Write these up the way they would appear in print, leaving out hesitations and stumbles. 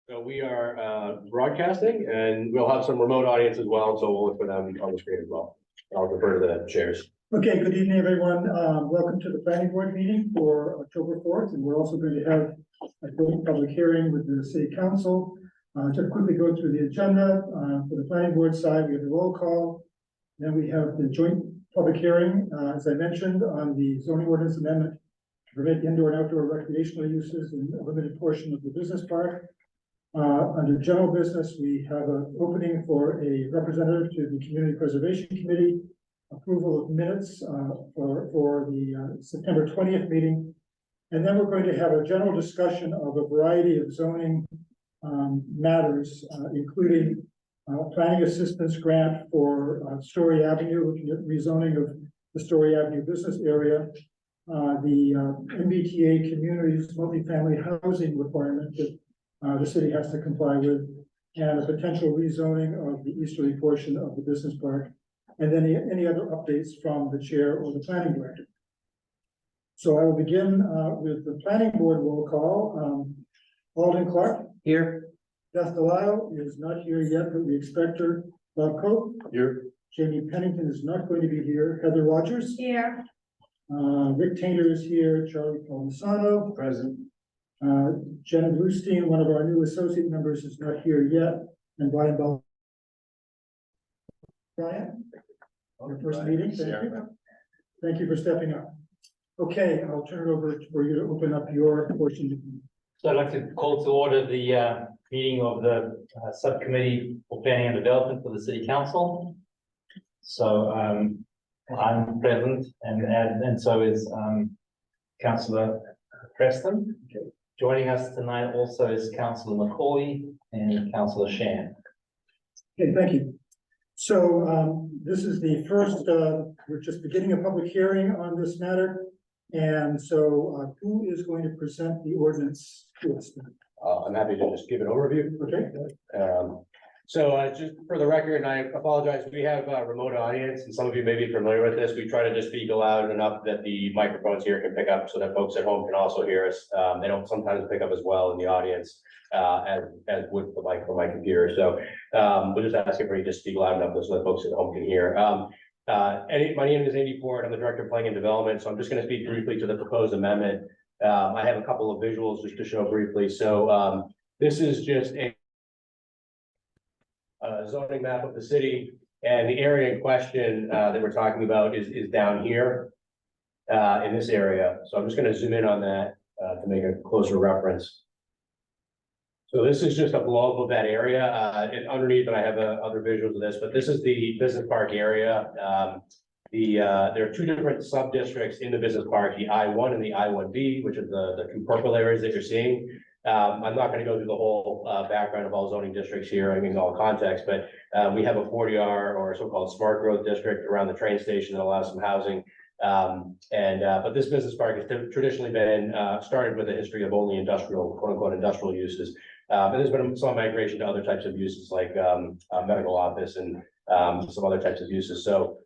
So we are broadcasting, and we'll have some remote audience as well, so we'll look for them on the screen as well. I'll refer to the chairs. Okay, good evening, everyone. Welcome to the planning board meeting for October 4th, and we're also going to have a joint public hearing with the city council. Just quickly go through the agenda. For the planning board side, we have the roll call. Then we have the joint public hearing, as I mentioned, on the zoning ordinance amendment to permit indoor and outdoor recreational uses in a limited portion of the business park. Under general business, we have an opening for a representative to the Community Preservation Committee, approval of minutes for the September 20th meeting. And then we're going to have a general discussion of a variety of zoning matters, including planning assistance grant for Story Avenue, looking at rezoning of the Story Avenue business area, the MBTA communities multifamily housing requirement that the city has to comply with, and a potential rezoning of the easterly portion of the business park, and then any other updates from the chair or the planning director. So I will begin with the planning board roll call. Alden Clark. Here. Beth Delisle is not here yet, but we expect her. Bob Cope. Here. Jamie Pennington is not going to be here. Heather Rogers. Here. Rick Tainter is here. Charlie Palmisano. Present. Jenna Bluestein, one of our new associate members, is not here yet. And Brian Bell. Brian, your first meeting. Thank you. Thank you for stepping up. Okay, I'll turn it over for you to open up your portion. So I'd like to call to order the meeting of the subcommittee for planning and development for the city council. So I'm present, and so is Councillor Preston. Okay. Joining us tonight also is Councillor McCauley and Councillor Shan. Okay, thank you. So this is the first, we're just beginning a public hearing on this matter. And so who is going to present the ordinance to us? I'm happy to just give an overview. Okay. So just for the record, and I apologize, we have a remote audience, and some of you may be familiar with this. We try to just speak loud enough that the microphones here can pick up so that folks at home can also hear us. They don't sometimes pick up as well in the audience as would the mic from my computer. So we'll just ask everybody to speak loud enough so that folks at home can hear. My name is Andy Ford. I'm the Director of Planning and Development. So I'm just going to speak briefly to the proposed amendment. I have a couple of visuals just to show briefly. So this is just a zoning map of the city, and the area in question that we're talking about is down here in this area. So I'm just going to zoom in on that to make a closer reference. So this is just a blow up of that area, and underneath, and I have other visuals of this, but this is the business park area. There are two different sub districts in the business park, the I-1 and the I-1B, which is the two purple areas that you're seeing. I'm not going to go through the whole background of all zoning districts here, I mean, all context, but we have a 40R or so-called smart growth district around the train station that allows some housing. But this business park has traditionally been started with a history of only industrial, quote unquote, industrial uses. And there's been some migration to other types of uses like medical office and some other types of uses. So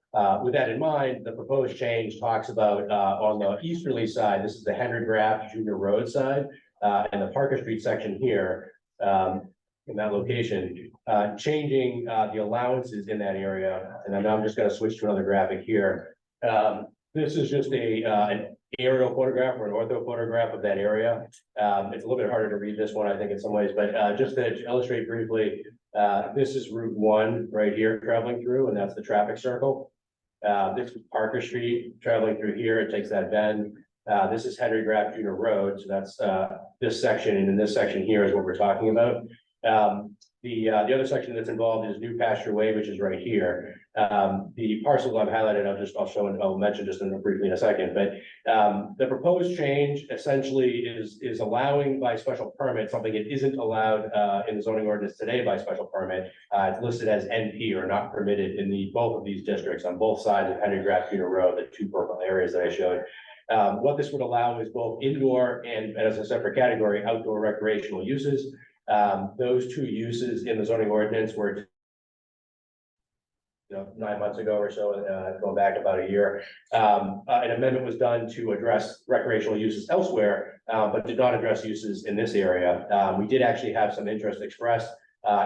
with that in mind, the proposed change talks about on the easterly side, this is the Henry Graff Junior Road side, and the Parker Street section here in that location, changing the allowances in that area. And then I'm just going to switch to another graphic here. This is just an aerial photograph or an ortho photograph of that area. It's a little bit harder to read this one, I think, in some ways, but just to illustrate briefly, this is Route 1 right here traveling through, and that's the traffic circle. This is Parker Street traveling through here. It takes that bend. This is Henry Graff Junior Road. So that's this section, and in this section here is what we're talking about. The other section that's involved is New Pasture Way, which is right here. The parcel I've highlighted, I'll mention just briefly in a second. But the proposed change essentially is allowing by special permit something that isn't allowed in the zoning ordinance today by special permit. It's listed as NP or not permitted in both of these districts on both sides of Henry Graff Junior Road, the two purple areas that I showed. What this would allow is both indoor and as a separate category, outdoor recreational uses. Those two uses in the zoning ordinance were 9 months ago or so, going back about a year. An amendment was done to address recreational uses elsewhere, but did not address uses in this area. We did actually have some interest expressed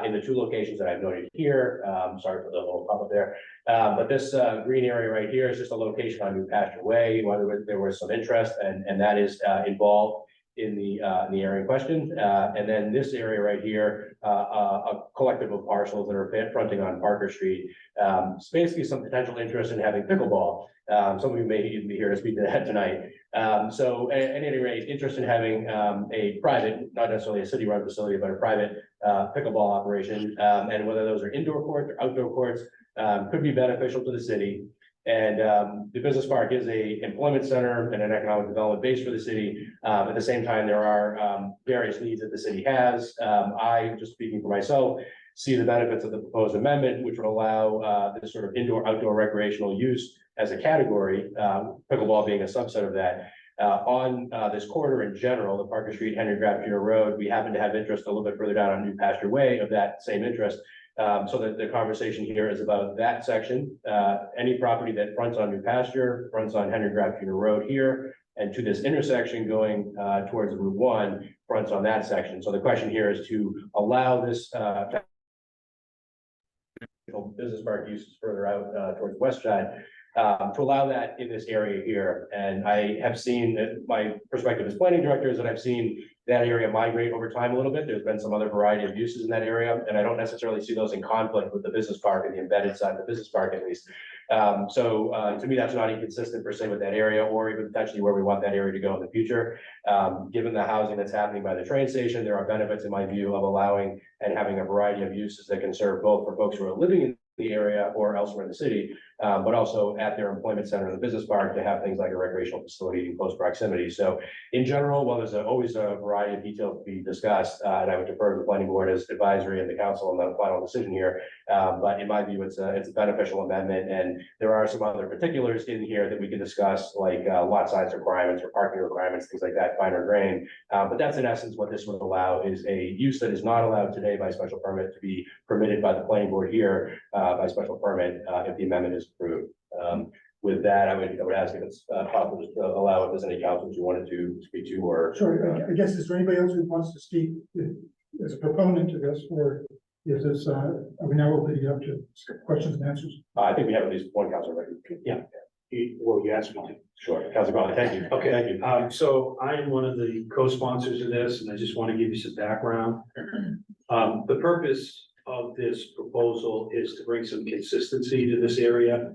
in the two locations that I've noted here. Sorry for the little pop up there. But this green area right here is just a location on New Pasture Way, whether there was some interest, and that is involved in the area in question. And then this area right here, a collective of parcels that are fronting on Parker Street. It's basically some potential interest in having pickleball. Some of you may even be here to speak to that tonight. So at any rate, interest in having a private, not necessarily a city-run facility, but a private pickleball operation, and whether those are indoor courts or outdoor courts, could be beneficial to the city. And the business park is a employment center and an economic development base for the city. At the same time, there are various needs that the city has. I, just speaking for myself, see the benefits of the proposed amendment, which would allow this sort of indoor-outdoor recreational use as a category, pickleball being a subset of that. On this corridor in general, the Parker Street, Henry Graff Jr. Road, we happen to have interest a little bit further down on New Pasture Way of that same interest. So that the conversation here is about that section. Any property that fronts on New Pasture, fronts on Henry Graff Jr. Road here, and to this intersection going towards Route 1, fronts on that section. So the question here is to allow this business park uses further out towards West Side, to allow that in this area here. And I have seen that my perspective as planning director is that I've seen that area migrate over time a little bit. There's been some other variety of uses in that area, and I don't necessarily see those in conflict with the business park and the embedded side of the business park, at least. To me, that's not inconsistent per se with that area, or even potentially where we want that area to go in the future. Given the housing that's happening by the train station, there are benefits in my view of allowing and having a variety of uses that can serve both for folks who are living in the area or elsewhere in the city, but also at their employment center in the business park to have things like a recreational facility in close proximity. So in general, while there's always a variety of details to be discussed, and I would defer to the planning board as advisory and the council on the final decision here. But in my view, it's a beneficial amendment, and there are some other particulars in here that we can discuss, like lot size requirements or parking requirements, things like that, finer grain. But that's in essence what this would allow, is a use that is not allowed today by special permit to be permitted by the planning board here by special permit if the amendment is approved. With that, I would ask if it's possible just to allow if there's any councils who wanted to speak to, or. Sure, I guess, is there anybody else who wants to speak as a proponent to this, or is this, are we now opening it up to questions and answers? I think we have at least one council ready. Yeah. Well, you asked me to. Sure, Councilor Conley, thank you. Okay. Thank you. So I am one of the co-sponsors of this, and I just want to give you some background. The purpose of this proposal is to bring some consistency to this area.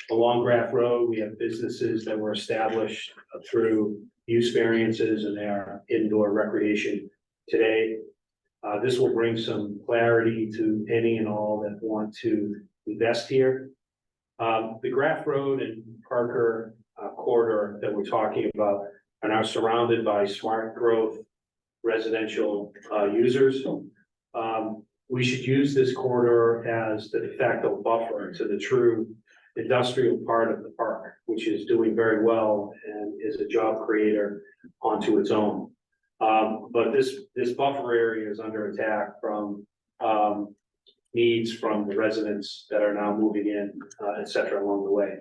Along Graff Road, we have businesses that were established through use variances, and they are indoor recreation today. This will bring some clarity to any and all that want to invest here. The Graff Road and Parker corridor that we're talking about are now surrounded by smart growth residential users. We should use this corridor as the de facto buffer to the true industrial part of the park, which is doing very well and is a job creator onto its own. But this buffer area is under attack from needs from the residents that are now moving in, et cetera, along the way.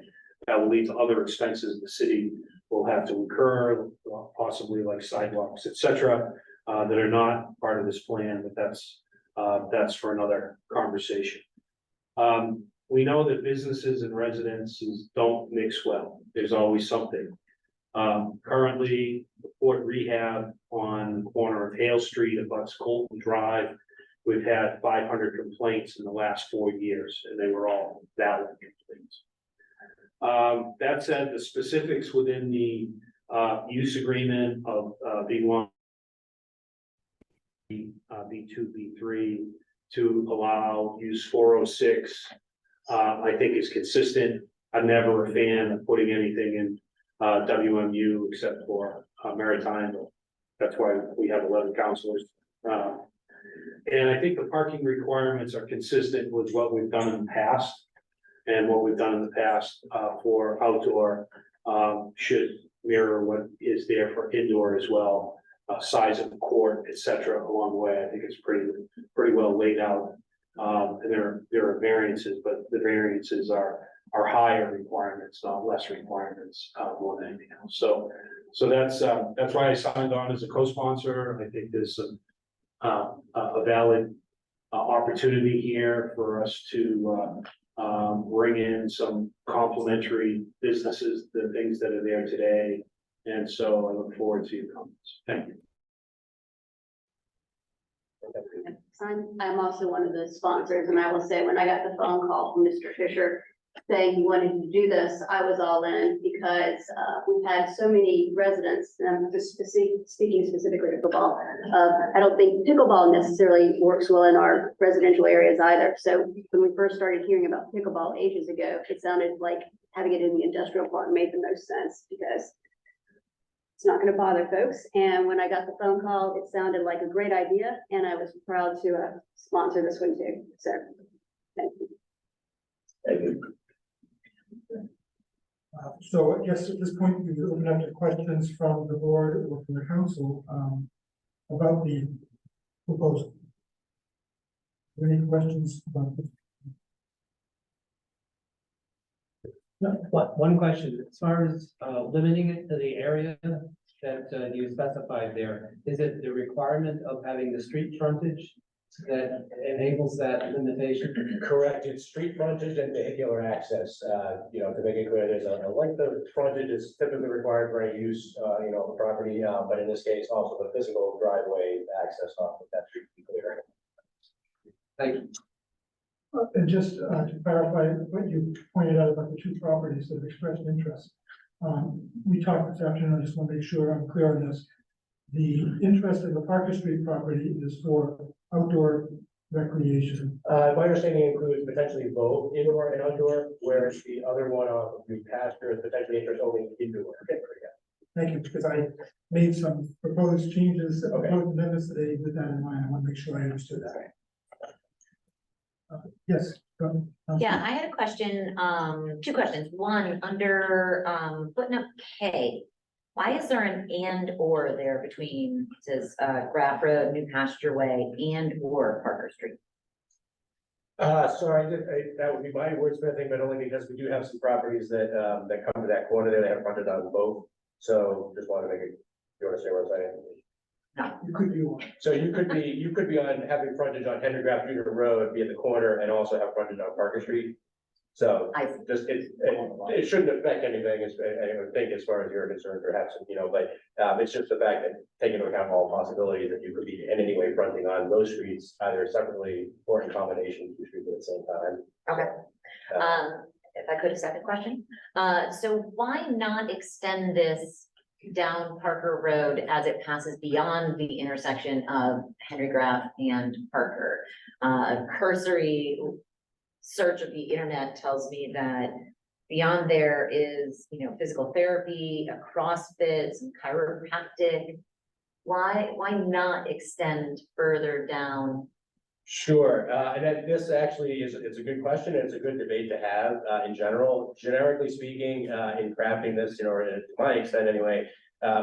That will lead to other expenses the city will have to incur, possibly like sidewalks, et cetera, that are not part of this plan, but that's for another conversation. We know that businesses and residences don't mix well. There's always something. Currently, the Port Rehab on the corner of Hale Street abuts Colton Drive. We've had 500 complaints in the last 4 years, and they were all valid complaints. That said, the specifics within the use agreement of B1, B2, B3 to allow use 406, I think is consistent. I'm never a fan of putting anything in WMU except for maritime. That's why we have 11 counselors. And I think the parking requirements are consistent with what we've done in the past. And what we've done in the past for outdoor should mirror what is there for indoor as well. Size of the court, et cetera, along the way. I think it's pretty well laid out. And there are variances, but the variances are are higher requirements, not less requirements, more than anything else. So that's why I signed on as a co-sponsor. I think there's a valid opportunity here for us to bring in some complementary businesses, the things that are there today. And so I look forward to your comments. Thank you. I'm also one of the sponsors, and I will say, when I got the phone call from Mr. Fisher saying he wanted to do this, I was all in, because we've had so many residents, and I'm just speaking specifically to football. I don't think pickleball necessarily works well in our residential areas either. So when we first started hearing about pickleball ages ago, it sounded like having it in the industrial park made the most sense, because it's not going to bother folks. And when I got the phone call, it sounded like a great idea, and I was proud to sponsor this one too. So, thank you. Thank you. So I guess at this point, we will open up to questions from the board or from the council about the proposal. Are there any questions about this? One question, as far as limiting it to the area that you specified there, is it the requirement of having the street frontage that enables that limitation? Correct, it's street frontage and vehicular access, to make it clear, there's a length of frontage is typically required for any use, of the property, but in this case, also the physical driveway access off of that street to be clear. Thank you. And just to clarify what you pointed out about the two properties that have expressed interest. We talked this afternoon, I just want to make sure I'm clear on this. The interest in the Parker Street property is for outdoor recreation. My understanding includes potentially both indoor and outdoor, whereas the other one on the pasture is potentially interest only indoor. Thank you, because I made some proposed changes, Okay. proposed amendments today with that in mind. I want to make sure I understood that. Yes. go ahead. Yeah, I had a question, two questions. One, under footnote K, why is there an and or there between, it says Graff Road, New Pasture Way, and or Parker Street? Sorry, that would be my wordsmithing, but only because we do have some properties that come to that corner there, they have fronted on both. So just wanted to make it, you understand what I'm saying? You could do one. So you could be on having frontage on Henry Graff Junior Road, be in the corner, and also have frontage on Parker Street. So I see. just, it shouldn't affect anything, I would think, as far as you're concerned, perhaps, but it's just the fact that taking into account all possibilities that you could be in any way fronting on those streets, either separately or in combination, two streets at the same time. Okay. If I could, a second question. So why not extend this down Parker Road as it passes beyond the intersection of Henry Graff and Parker? Cursory search of the internet tells me that beyond there is, physical therapy, a CrossFit, some chiropractic. Why not extend further down? Sure, and this actually it's a good question, and it's a good debate to have in general. Generically speaking, in crafting this, or to my extent anyway,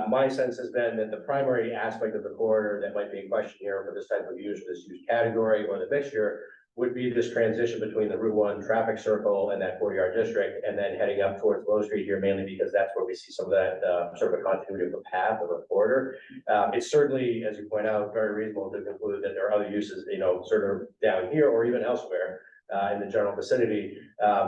my sense has been that the primary aspect of the corridor that might be in question here for this type of use, this use category or the mixture, would be this transition between the Route 1 traffic circle and that 40-yard district, and then heading up towards Low Street here, mainly because that's where we see some of that sort of a continuity of the path of the corridor. It's certainly, as you point out, very reasonable to conclude that there are other uses, sort of down here or even elsewhere in the general vicinity.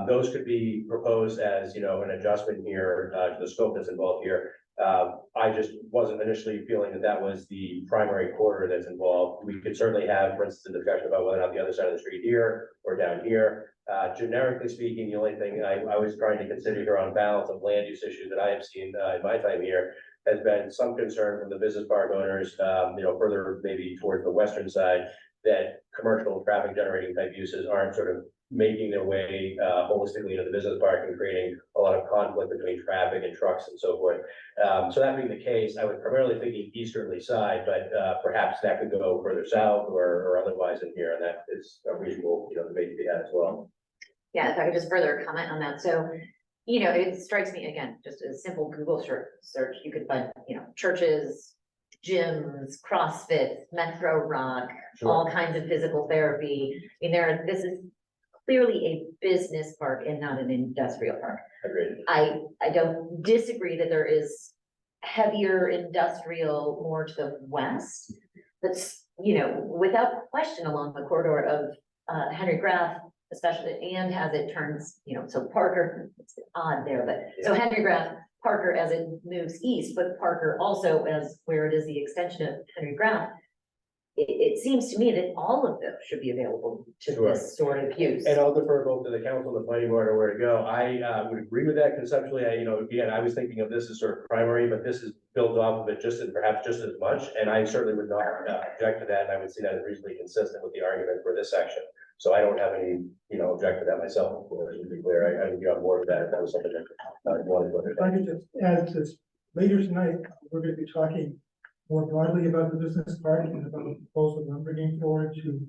Those could be proposed as, an adjustment here to the scope that's involved here. I just wasn't initially feeling that that was the primary corridor that's involved. We could certainly have, for instance, a discussion about whether or not the other side of the street here or down here. Generically speaking, the only thing I was trying to consider here on balance of land use issues that I have seen in my time here has been some concern from the business park owners, further maybe towards the western side, that commercial traffic generating type uses aren't sort of making their way holistically into the business park and creating a lot of conflict between traffic and trucks and so forth. So that being the case, I was primarily thinking easterly side, but perhaps that could go further south or otherwise in here, and that is a reasonable, debate to be had as well. Yeah, if I could just further comment on that. So, it strikes me, again, just a simple Google search, you could find, churches, gyms, CrossFit, Metro Rock, Sure. all kinds of physical therapy. This is clearly a business park and not an industrial park. Agreed. I don't disagree that there is heavier industrial more to the west. That's, without question along the corridor of Henry Graff, especially, and as it turns, so Parker, it's odd there, but so Henry Graff, Parker as it moves east, but Parker also as where it is the extension of Henry Graff. It seems to me that all of those should be available to Sure. this sort of use. And I'll defer both to the council and the planning board or where to go. I would agree with that conceptually. Again, I was thinking of this as sort of primary, but this is built off of it perhaps just as much. And I certainly would not object to that. And I would see that as reasonably consistent with the argument for this section. So I don't have any, object to that myself, of course, to be clear. I would be on board with that if that was something that I wanted to If I could just add this, later tonight, we're going to be talking more broadly about the business park and about the proposal that I'm bringing forward to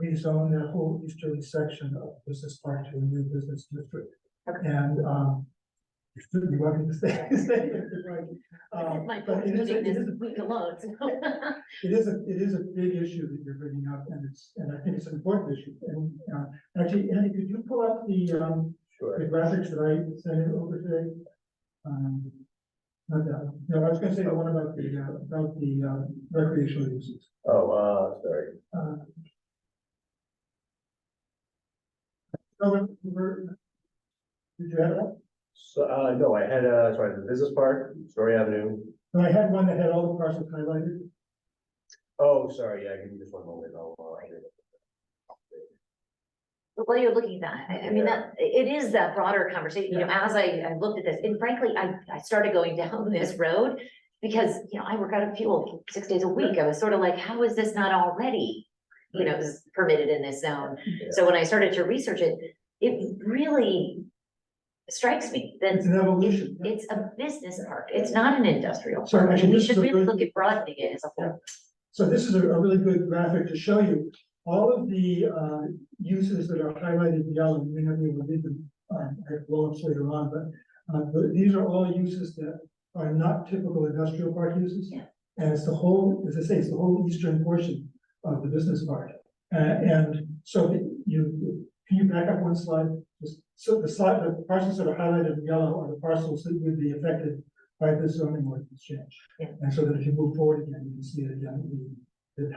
rezone that whole easterly section of the business park to a new business district. Okay. And, you're certainly welcome to stay if you'd like. This is my But it is a- this week alone, so. It is a big issue that you're bringing up, and I think it's an important issue. And, actually, Andy, could you pull up the Sure. graphics that I sent over today? Not that one. No, I was gonna say the one about the recreational uses. Oh, sorry. Did you have that? So, no, I had, sorry, the business park, Story Avenue. No, I had one that had all the parcels highlighted. Oh, sorry, yeah, give me just one moment. But while you're looking at that, I mean, that, it is that broader conversation, as I looked at this, and frankly, I started going down this road. Because, I work out of fuel 6 days a week, I was sort of like, how is this not already, permitted in this zone? So when I started to research it, it really strikes me that It's an evolution. it's a business park, it's not an industrial So, park, actually, and we this should is a really good- look at broadening it as a whole. So this is a really good graphic to show you all of the uses that are highlighted in yellow. You may not be able to read them, I have blow-ups later on, but these are all uses that are not typical industrial park uses. Yeah. And it's the whole, as I say, it's the whole eastern portion of the business park. And so can you back up one slide? So the parcels that are highlighted in yellow are the parcels that would be affected by this zoning ordinance change. Yeah. And so that if you move forward again, you can see it again, that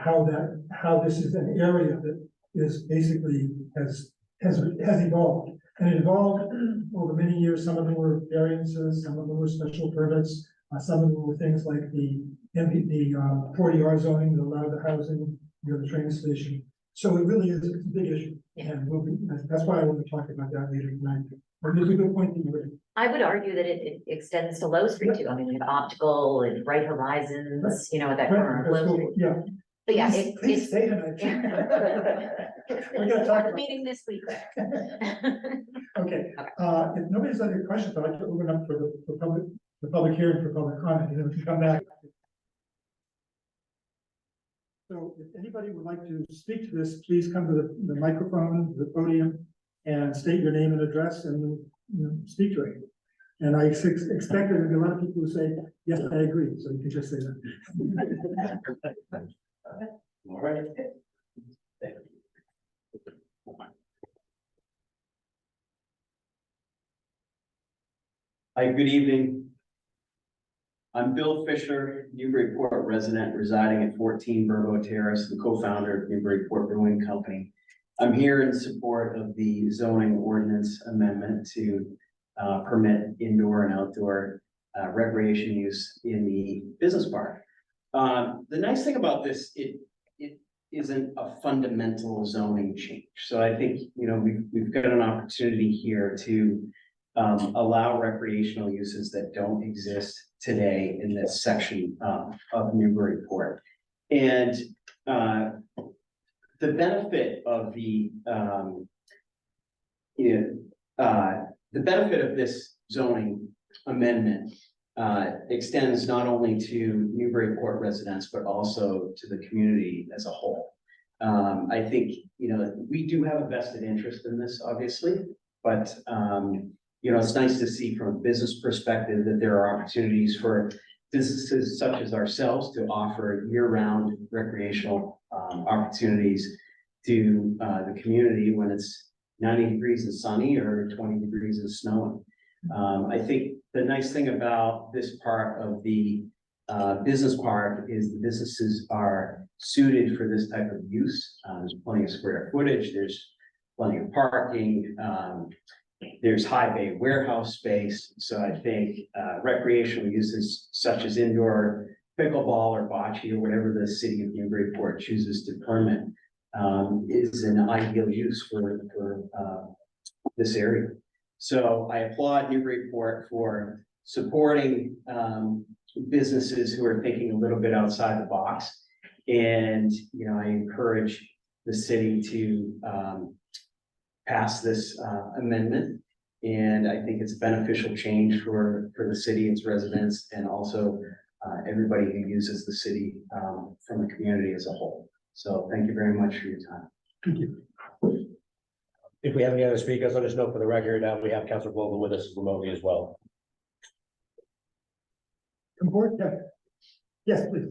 how this is an area that is basically has evolved. And it evolved over many years. Some of them were variances, some of them were special permits, some of them were things like the 40R zoning that allowed the housing near the train station. So it really is a big issue. Yeah. And that's why I want to talk about that later tonight. But it's a good point that you made. I would argue that it extends to Low Street too, I mean, we have optical and Bright Horizons, at that corner of Low Street. Yeah. But yeah, Please stay tonight. We're gonna talk about. Meeting this week. Okay, if nobody's got any questions, I'd like to open up for the public hearing for public comment, and then we can come back. So if anybody would like to speak to this, please come to the microphone, the podium, and state your name and address and speak to it. And I expect that there'll be a lot of people who say, yes, I agree, so you can just say that. All right. Hi, good evening. I'm Bill Fisher, Newburyport resident residing at 14 Burbo Terrace, the co-founder of Newburyport Brewing Company. I'm here in support of the zoning ordinance amendment to permit indoor and outdoor recreation use in the business park. The nice thing about this, it isn't a fundamental zoning change. So I think, we've got an opportunity here to allow recreational uses that don't exist today in this section of Newburyport. And the benefit of the benefit of this zoning amendment extends not only to Newburyport residents, but also to the community as a whole. I think, we do have a vested interest in this, obviously, but it's nice to see from a business perspective that there are opportunities for businesses such as ourselves to offer year-round recreational opportunities to the community when it's 90 degrees and sunny or 20 degrees and snowing. I think the nice thing about this part of the business park is the businesses are suited for this type of use. There's plenty of square footage, there's plenty of parking, there's high bay warehouse space. So I think recreational uses such as indoor pickleball or bocce or whatever the city of Newburyport chooses to permit is an ideal use for this area. So I applaud Newburyport for supporting businesses who are thinking a little bit outside the box. And, you know, I encourage the city to pass this amendment. And I think it's a beneficial change for the city, its residents, and also everybody who uses the city from the community as a whole. So thank you very much for your time. Thank you. If we have any other speakers, let us know for the record. We have Councilor Vogel with us remotely as well. Come forward, yeah. Yes, please.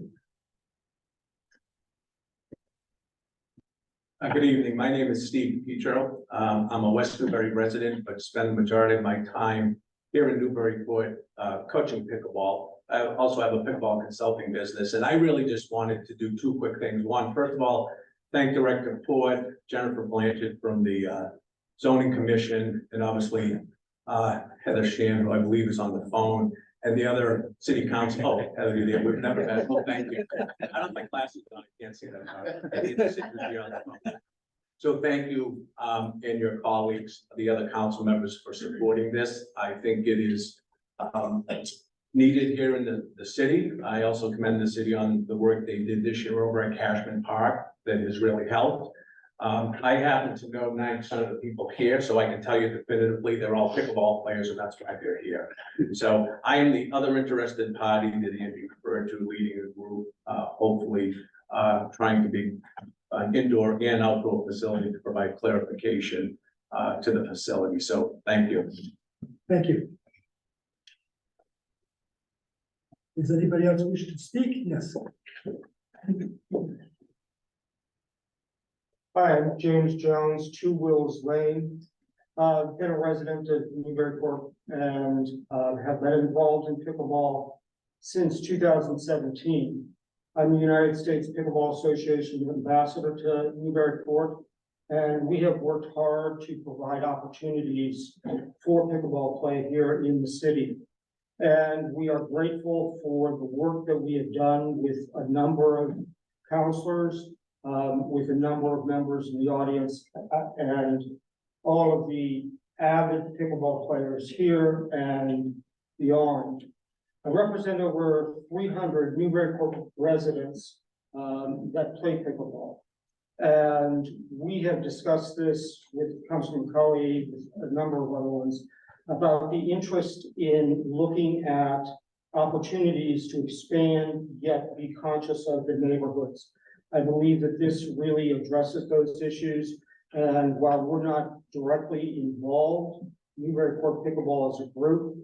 Good evening. My name is Steve Petro. I'm a West Newbury resident, but spend the majority of my time here in Newburyport coaching pickleball. I also have a pickleball consulting business, and I really just wanted to do two quick things. One, first of all, thank Director Ford, Jennifer Blanchard from the Zoning Commission, and obviously Heather Shan, who I believe is on the phone, and the other city council. Oh, Heather, you're there. We've never met. Oh, thank you. I don't think classes done. I can't see that. So thank you and your colleagues, the other council members, for supporting this. I think it is needed here in the city. I also commend the city on the work they did this year over at Cashman Park that has really helped. I happen to know 9% of the people here, so I can tell you definitively they're all pickleball players, and that's why they're here. So I am the other interested party that Andy referred to, leading a group, hopefully trying to be an indoor and outdoor facility to provide clarification to the facility. So thank you. Thank you. Does anybody else wish to speak? Yes. Hi, I'm James Jones, 2 Wills Lane. Been a resident of Newburyport and have been involved in pickleball since 2017. I'm the United States Pickleball Association ambassador to Newburyport, and we have worked hard to provide opportunities for pickleball play here in the city. And we are grateful for the work that we have done with a number of counselors, with a number of members in the audience, and all of the avid pickleball players here and beyond. I represent over 300 Newburyport residents that play pickleball. And we have discussed this with Councilman Cully, with a number of other ones, about the interest in looking at opportunities to expand, yet be conscious of the neighborhoods. I believe that this really addresses those issues. And while we're not directly involved, Newburyport Pickleball as a group,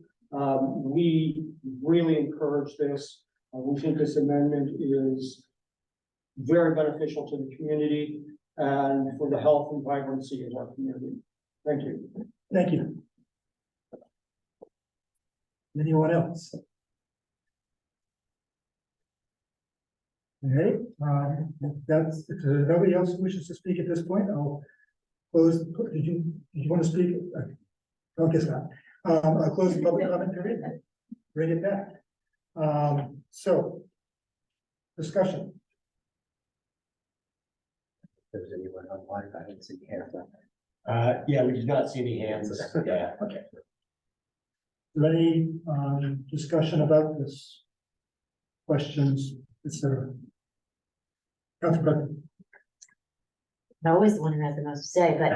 we really encourage this. We think this amendment is very beneficial to the community and for the health and vibrancy of our community. Thank you. Thank you. Anyone else? Okay, if there's nobody else who wishes to speak at this point, I'll close. Did you want to speak? I guess not. I'll close the public comment period. Bring it back. So, discussion. If there's anyone online, I didn't see hands up. Yeah, we did not see any hands. Yeah. Okay. Is there any discussion about this? Questions, etc. Council President. I'm always the one who has the most to say, but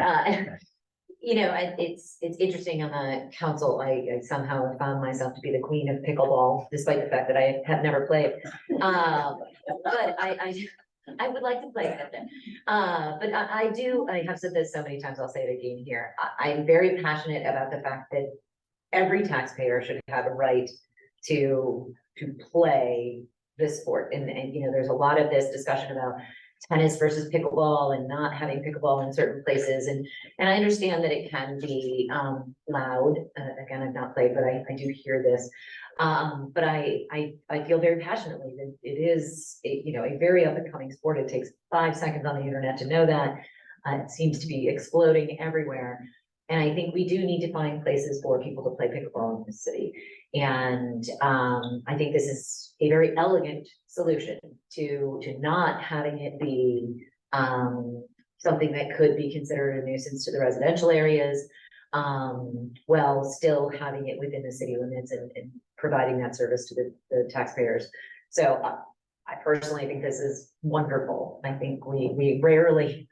you know, it's interesting on the council. I somehow found myself to be the queen of pickleball, despite the fact that I have never played. But I would like to play with it. But I have said this so many times, I'll say it again here. I'm very passionate about the fact that every taxpayer should have a right to play this sport. And you know, there's a lot of this discussion about tennis versus pickleball and not having pickleball in certain places. And I understand that it can be loud. Again, I've not played, but I do hear this. But I feel very passionately that it is a very up and coming sport. It takes 5 seconds on the internet to know that. It seems to be exploding everywhere. And I think we do need to find places for people to play pickleball in the city. And I think this is a very elegant solution to not having it be something that could be considered a nuisance to the residential areas, while still having it within the city limits and providing that service to the taxpayers. So I personally think this is wonderful. I think we rarely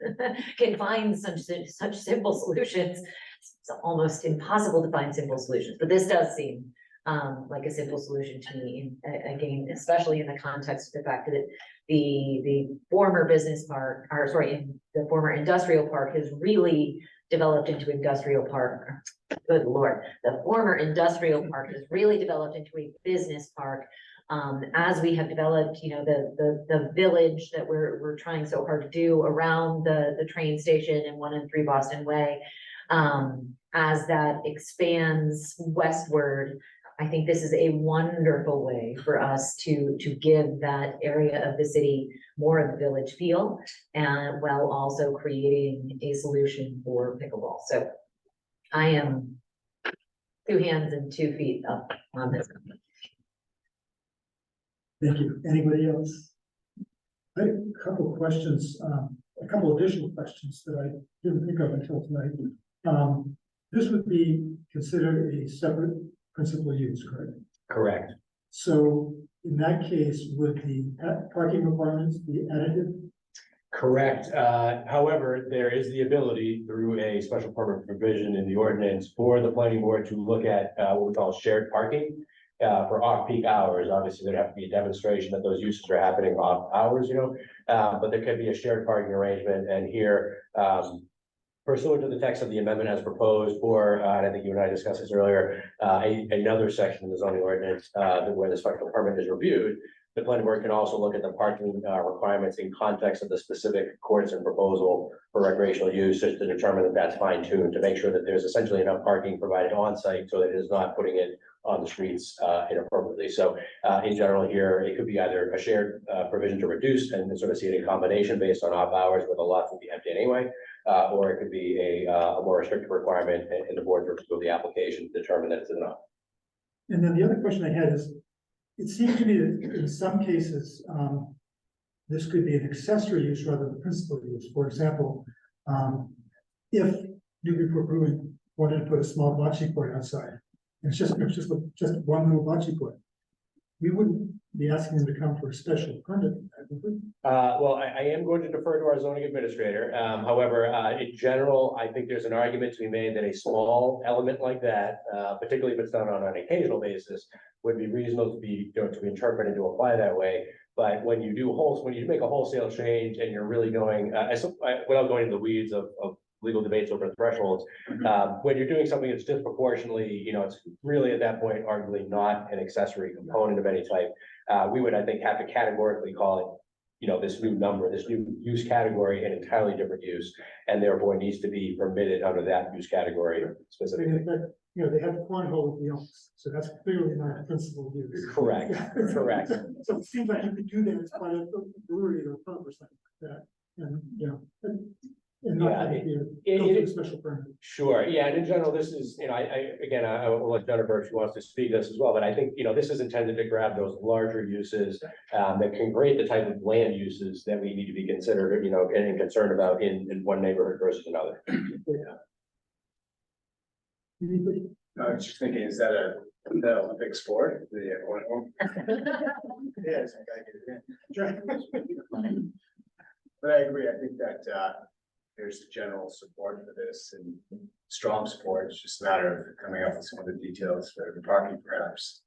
can find such simple solutions. It's almost impossible to find simple solutions, but this does seem like a simple solution to me. Again, especially in the context of the fact that the former business park, or sorry, in the former industrial park has really developed into industrial park. Good Lord, the former industrial park has really developed into a business park. As we have developed, the village that we're trying so hard to do around the train station and 1 and 3 Boston Way, as that expands westward, I think this is a wonderful way for us to give that area of the city more of a village feel, and while also creating a solution for pickleball. So I am 2 hands and 2 feet up on this. Thank you. Anybody else? I have a couple of questions, a couple additional questions that I didn't think of until tonight. This would be considered a separate principal use, correct? Correct. So in that case, would the parking requirements be additive? Correct. However, there is the ability through a special permit provision in the ordinance for the planning board to look at what we call shared parking for off-peak hours. Obviously, there'd have to be a demonstration that those uses are happening off hours, but there could be a shared parking arrangement. And here, pursuant to the text of the amendment as proposed, or and I think you and I discussed this earlier, another section of the zoning ordinance where the special permit is reviewed, the planning board can also look at the parking requirements in context of the specific courts and proposal for recreational use, just to determine that that's fine tuned, to make sure that there's essentially enough parking provided on site so that it is not putting it on the streets inappropriately. So in general here, it could be either a shared provision to reduce and sort of see it in combination based on off hours where the lots will be empty anyway, or it could be a more restrictive requirement in the board review of the application to determine that it's enough. And then the other question I had is, it seems to me that in some cases, this could be an accessory use rather than principal use. For example, if Newburyport Brewing wanted to put a small bocce court outside, and it's just one little bocce court, we wouldn't be asking them to come for a special permit, would we? Well, I am going to defer to our zoning administrator. However, in general, I think there's an argument to be made that a small element like that, particularly if it's done on an occasional basis, would be reasonable to be interpreted and to apply that way. But when you make a wholesale change and you're really going, without going into the weeds of legal debates over thresholds, when you're doing something that's disproportionately, it's really at that point arguably not an accessory component of any type. We would, I think, have to categorically call it, this new number, this new use category, an entirely different use, and therefore needs to be permitted under that use category specifically. They have cornhole with the Elks, so that's clearly not a principal use. Correct, correct. So it seems like you could do that as part of the brewery or pub or something like that, and, and not have to go through a special permit. Sure, yeah, and in general, this is, I will let Jennifer, if she wants to speak to this as well, but I think, this is intended to grab those larger uses that can create the type of land uses that we need to be considered, and concerned about in one neighborhood versus another. Anybody? I was just thinking, is that the Olympic sport? Yes, but I agree. I think that there's general support for this and strong support. It's just a matter of coming up with some of the details for the parking, perhaps.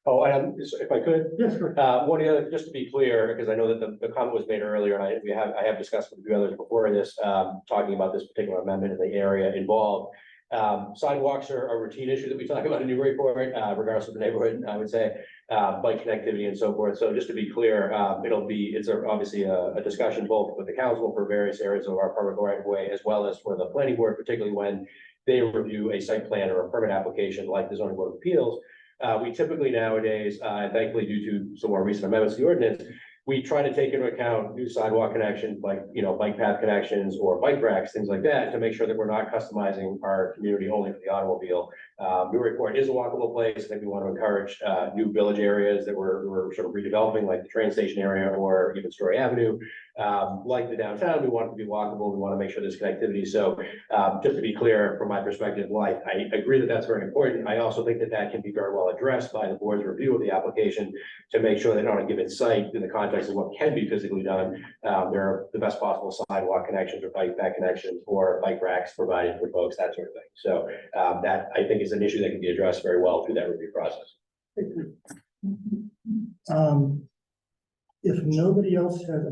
Oh, and if I could, Yes, sure. one of the other, just to be clear, because I know that the comment was made earlier, and I have discussed with a few others before this, talking about this particular amendment in the area involved. Sidewalks are a routine issue that we talk about in Newburyport, regardless of the neighborhood, I would say, bike connectivity and so forth. So just to be clear, obviously a discussion both with the council for various areas of our public right of way, as well as for the planning board, particularly when they review a site plan or a permit application like the zoning board of appeals. We typically nowadays, and thankfully due to some more recent amendments to the ordinance, we try to take into account new sidewalk connections, like, bike path connections or bike racks, things like that, to make sure that we're not customizing our community only for the automobile. Newburyport is a walkable place. I think we want to encourage, new village areas that we're sort of redeveloping, like the train station area or even Story Avenue. Like the downtown, we want it to be walkable. We want to make sure there's connectivity. So, just to be clear, from my perspective, I agree that that's very important. I also think that that can be very well addressed by the board's review of the application to make sure that on a given site, in the context of what can be physically done, there are the best possible sidewalk connections or bike path connections or bike racks provided for folks, that sort of thing. So, that I think is an issue that can be addressed very well through that review process. If nobody else has, I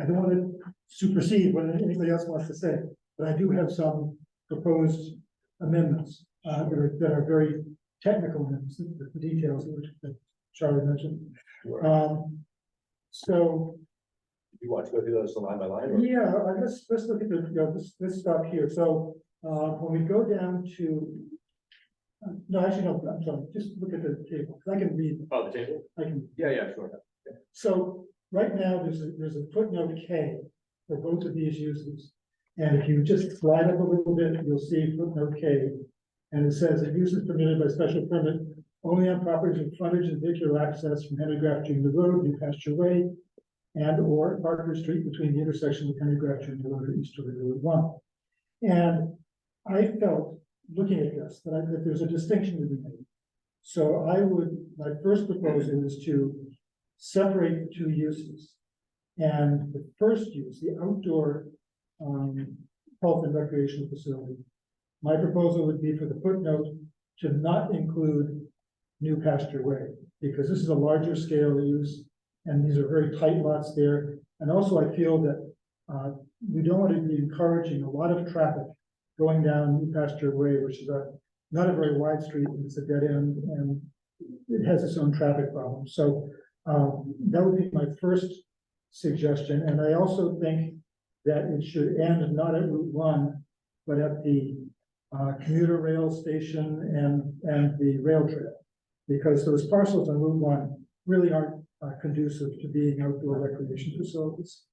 don't want to supersede what anybody else wants to say, but I do have some proposed amendments that are very technical amendments, the details that Charlie mentioned. So. You want to go through those line by line? Or? Yeah, let's look at let's stop here. So when we go down to, no, actually, no, I'm sorry, just look at the table, because I can read. Oh, the table? I can. Yeah, sure. So right now, there's a footnote K for both of these uses. And if you just slide up a little bit, you'll see footnote K. And it says that use is permitted by special permit only on properties with frontage and vehicular access from Henry Graff Junior Road, New Pasture Way, and or Parker Street between the intersection of Henry Graff Junior Road and Easterly Road 1. And I felt, looking at this, that there's a distinction to be made. So my first proposal is to separate the two uses. And the first use, the outdoor health and recreational facility, my proposal would be for the footnote to not include New Pasture Way, because this is a larger scale use, and these are very tight lots there. And also I feel that we don't want to be encouraging a lot of traffic going down New Pasture Way, which is not a very wide street, and it's a dead end, and it has its own traffic problems. So that would be my first suggestion. And I also think that it should end not at Route 1, but at the commuter rail station and the rail trail, because those parcels on Route 1 really aren't conducive to being outdoor recreation facilities.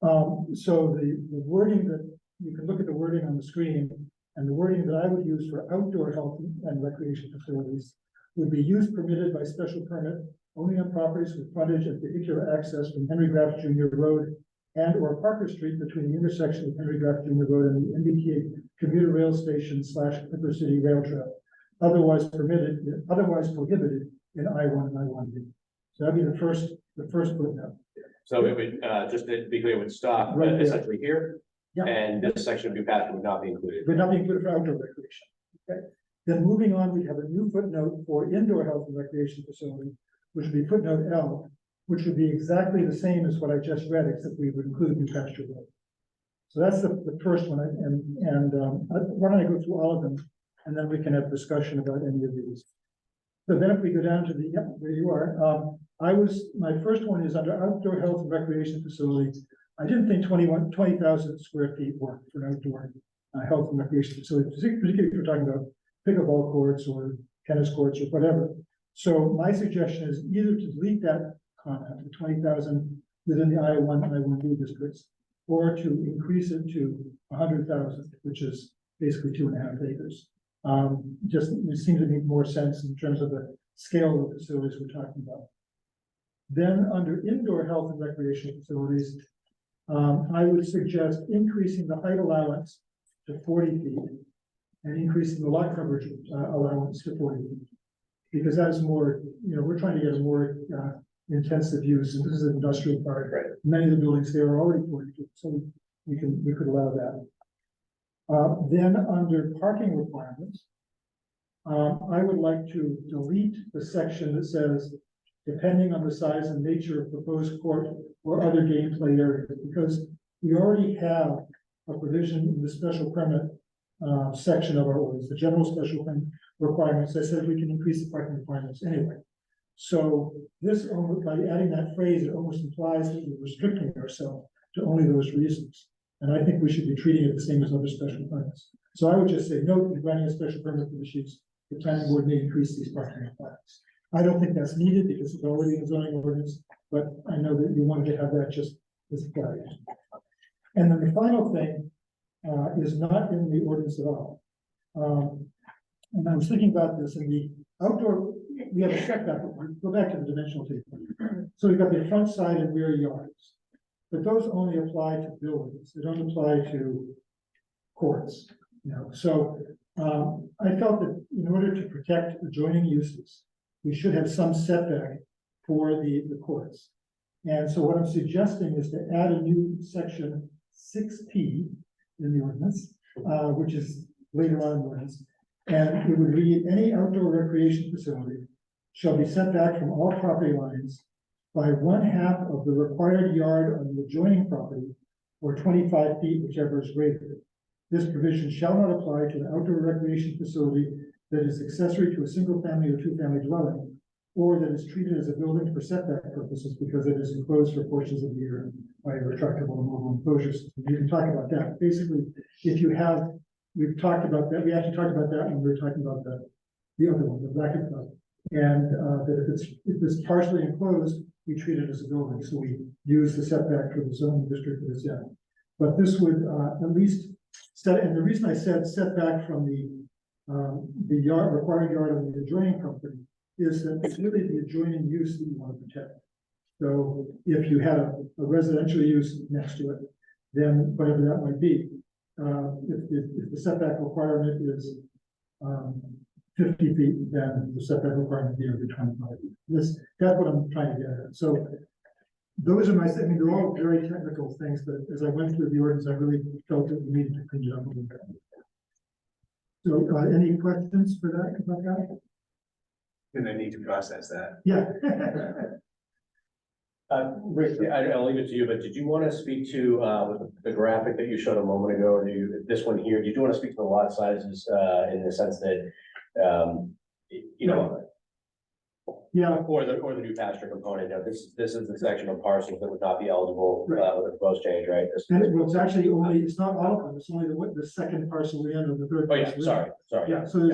So the wording that, you can look at the wording on the screen, and the wording that I would use for outdoor health and recreation facilities would be use permitted by special permit only on properties with frontage and vehicular access from Henry Graff Junior Road and or Parker Street between the intersection of Henry Graff Junior Road and the MBTA commuter rail station / Clipper City Rail Trail, otherwise prohibited in I-1 and I-1B. So that'd be the first footnote. So it would, just to be clear, it would stop Right there. essentially here. Yeah. And this section of New Pasture would not be included. Would not be included for outdoor recreation. Okay. Then moving on, we have a new footnote for indoor health and recreation facility, which would be footnote L, which would be exactly the same as what I just read, except we would include New Pasture Road. So that's the first one, why don't I go through all of them, and then we can have discussion about any of these. So then if we go down to where you are, my first one is under outdoor health and recreation facilities. I didn't think 20,000 square feet worked for an outdoor health and recreation facility, particularly if you're talking about pickleball courts or tennis courts or whatever. So my suggestion is either to delete that comment, the 20,000 within the I-1 and I-1B districts, or to increase it to 100,000, which is basically 2.5 acres. It seems to make more sense in terms of the scale of the facilities we're talking about. Then under indoor health and recreation facilities, I would suggest increasing the height allowance to 40 feet and increasing the lot coverage allowance to 40 feet. Because that's more, we're trying to get a more intensive use, and this is an industrial park. Right. Many of the buildings there are already 40 feet, so we could allow that. Then under parking requirements, I would like to delete the section that says, depending on the size and nature of proposed court or other gameplay areas, because we already have a provision in the special permit section of our ordinance, the general special permit requirements, that says we can increase the parking requirements anyway. So this, by adding that phrase, it almost implies that we're restricting ourselves to only those reasons. And I think we should be treating it the same as other special permits. So I would just say, note, in granting a special permit for the use, the planning board may increase these parking requirements. I don't think that's needed because it's already in the zoning ordinance, but I know that you wanted to have that just as a clarity. And then the final thing is not in the ordinance at all. And I was thinking about this in the outdoor, we have a setback, go back to the dimensional table. So we've got the front side and rear yards, but those only apply to buildings. They don't apply to courts, you know. So I felt that in order to protect adjoining uses, we should have some setback for the courts. And so what I'm suggesting is to add a new section 6P in the ordinance, which is later on in the ordinance. And it would read, any outdoor recreation facility shall be set back from all property lines by 1/2 of the required yard on the adjoining property, or 25 feet, whichever is greater. This provision shall not apply to an outdoor recreation facility that is accessory to a single family or two-family dwelling, or that is treated as a building for setback purposes because it is enclosed for portions of the year by a retractable and mobile enclosures. You can talk about that. Basically, if you have, we've talked about that, we actually talked about that when we were talking about the other one, the bracket club. And that if it's partially enclosed, we treat it as a building. So we use the setback for the zoning district that it's in. But this would at least set, and the reason I said setback from the yard, required yard of the adjoining property, is that it's really the adjoining use that you want to protect. So if you had a residential use next to it, then whatever that might be, if the setback requirement is 50 feet, then the setback requirement would be 25 feet. That's what I'm trying to get at. So those are I mean, they're all very technical things, but as I went through the ordinance, I really felt that we needed to clean it up a little bit. So any questions for that about that? And I need to process that. Yeah. Rick, I'll leave it to you, but did you want to speak to, with the graphic that you showed a moment ago, or this one here, did you want to speak to the lot sizes, in the sense that, you know, Yeah. or the new pasture component? Now, this is the section of parcels that would not be eligible, with the proposed change, right? Well, it's actually only, it's not all of them, it's only the second parcel in or the third. Oh, yeah, parcel in. sorry. Yeah, so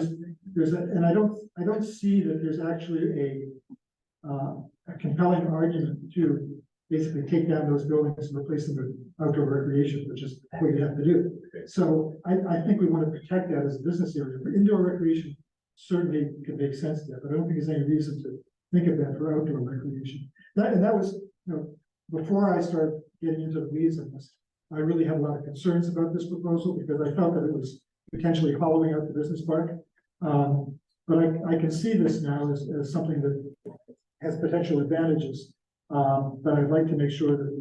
there's and I don't see that there's actually a compelling argument to basically take down those buildings and replace them with outdoor recreation, which is what you have to do. So I think we want to protect that as a business area. For indoor recreation, certainly could make sense there, but I don't think there's any reason to think of that for outdoor recreation. That was, you know, before I started getting into the weeds on this, I really had a lot of concerns about this proposal because I felt that it was potentially hollowing out the business park. But I can see this now as something that has potential advantages. But I'd like to make sure that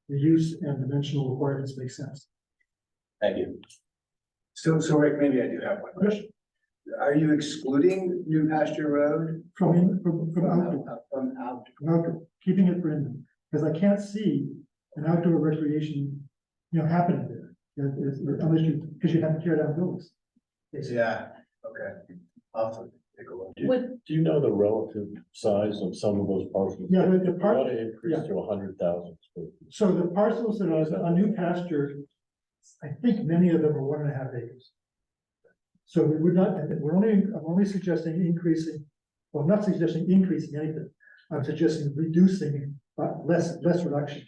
the use and dimensional requirements make sense. Thank you. So Rick, maybe I do have one question. Are you excluding New Pasture Road? From outdoor, From out, keeping it for indoor, because I can't see an outdoor recreation, you know, happening there. Unless because you have to tear down buildings. yeah, okay. I'll have to take a look. Would, Do you know the relative size of some of those parcels? Yeah, the It part, ought to increase yeah. to 100,000 square feet. so the parcels that are on New Pasture, I think many of them are 1.5 acres. So we would not, I'm only suggesting increasing, well, I'm not suggesting increasing anything. I'm suggesting reducing, but less reduction.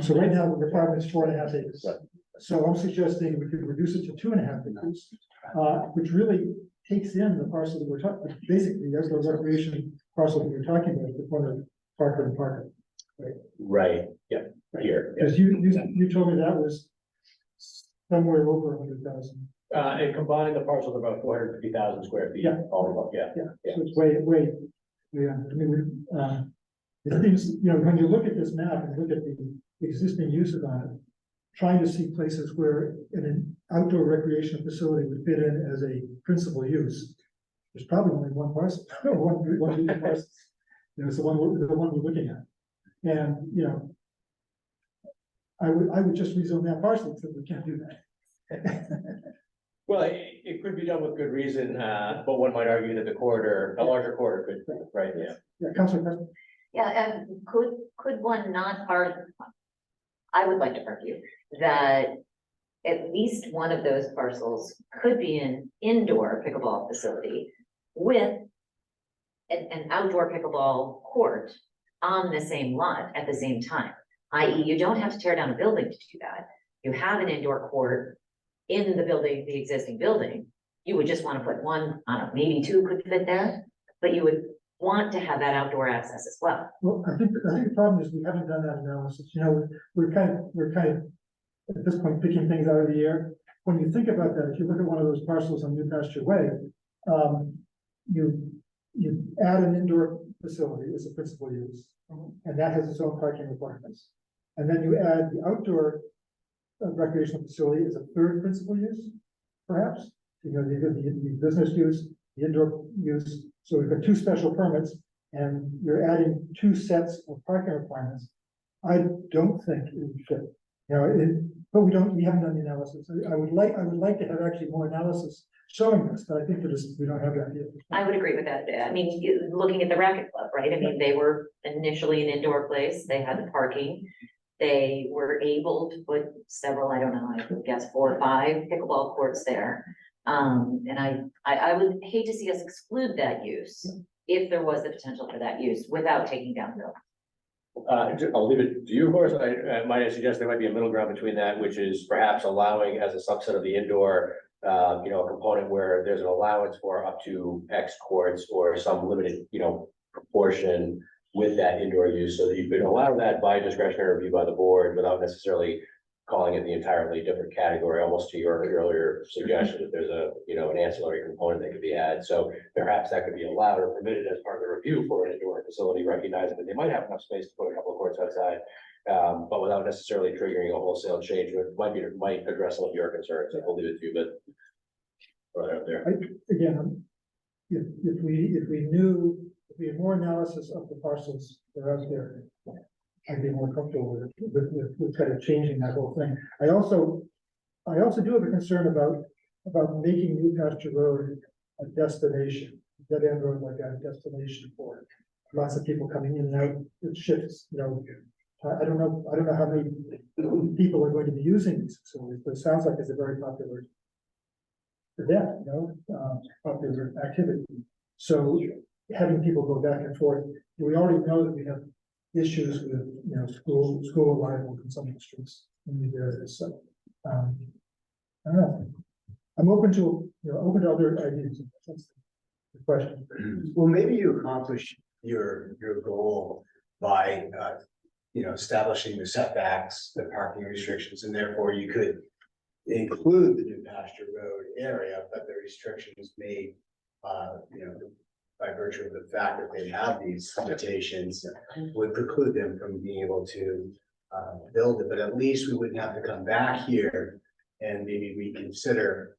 So right now the requirement is 4.5 acres. Right. So I'm suggesting we could reduce it to 2.5 acres, which really takes in the parcel that we're talking, basically, that's the recreation parcel that we're talking about, the corner of Parker and Parker. Right, yeah, here. Yeah. Because you told me that was somewhere over 100,000. And combining the parcels are about 450,000 square feet. Yeah. All in all, yeah. So it's way, yeah, I mean, it seems, you know, when you look at this map and look at the existing uses on it, trying to see places where an outdoor recreation facility would fit in as a principal use. There's probably only one parcel, one parcel. You know, it's the one we're looking at. And, you know, I would just rezone that parcel, except we can't do that. Well, it could be done with good reason, but one might argue that a larger corridor could, right, yeah. Yeah, Councilor President? Yeah, and could one not I would like to argue that at least one of those parcels could be an indoor pickleball facility with an outdoor pickleball court on the same lot at the same time. I.e., you don't have to tear down a building to do that. You have an indoor court in the building, the existing building. You would just want to put one, I don't know, maybe two could fit there, but you would want to have that outdoor access as well. Well, I think the problem is we haven't done that analysis, you know, we're kind of, at this point, picking things out of the air. When you think about that, if you look at one of those parcels on New Pasture Way, you add an indoor facility as a principal use, and that has its own parking requirements. And then you add the outdoor recreational facility as a third principal use, perhaps. You know, you get the business use, the indoor use. So we've got two special permits, and you're adding two sets of parking requirements. I don't think it would fit. You know, but we haven't done the analysis. I would like to have actually more analysis showing this, but I think we don't have that yet. I would agree with that. I mean, looking at the racket club, right? I mean, they were initially an indoor place. They had the parking. They were able to put several, I don't know, I would guess 4 or 5 pickleball courts there. And I would hate to see us exclude that use if there was the potential for that use without taking down the building. I'll leave it to you, of course. I might suggest there might be a middle ground between that, which is perhaps allowing as a subset of the indoor, you know, a component where there's an allowance for up to X courts or some limited, you know, proportion with that indoor use, so that you could allow that by discretionary review by the board without necessarily calling it the entirely different category, almost to your earlier suggestion that there's a, you know, an ancillary component that could be added. So perhaps that could be allowed or permitted as part of the review for an indoor facility, recognizing that they might have enough space to put a couple of courts outside, but without necessarily triggering a wholesale change, which might address some of your concerns. I'll leave it to you, but right up there. Again, if we had more analysis of the parcels that are out there, I'd be more comfortable with kind of changing that whole thing. I also do have a concern about making New Pasture Road a destination, dead end road like a destination for lots of people coming in and out. It shifts, you know. I don't know how many people are going to be using these facilities, but it sounds like it's a very popular event, you know, popular activity. So having people go back and forth, we already know that we have issues with, you know, school arrivals in some of the streets in these areas. So, I don't know. I'm open to other ideas. That's the question. Well, maybe you accomplish your goal by, you know, establishing the setbacks, the parking restrictions, and therefore you could include the New Pasture Road area, but the restrictions made, you know, by virtue of the fact that they have these limitations would preclude them from being able to build it, but at least we wouldn't have to come back here and maybe reconsider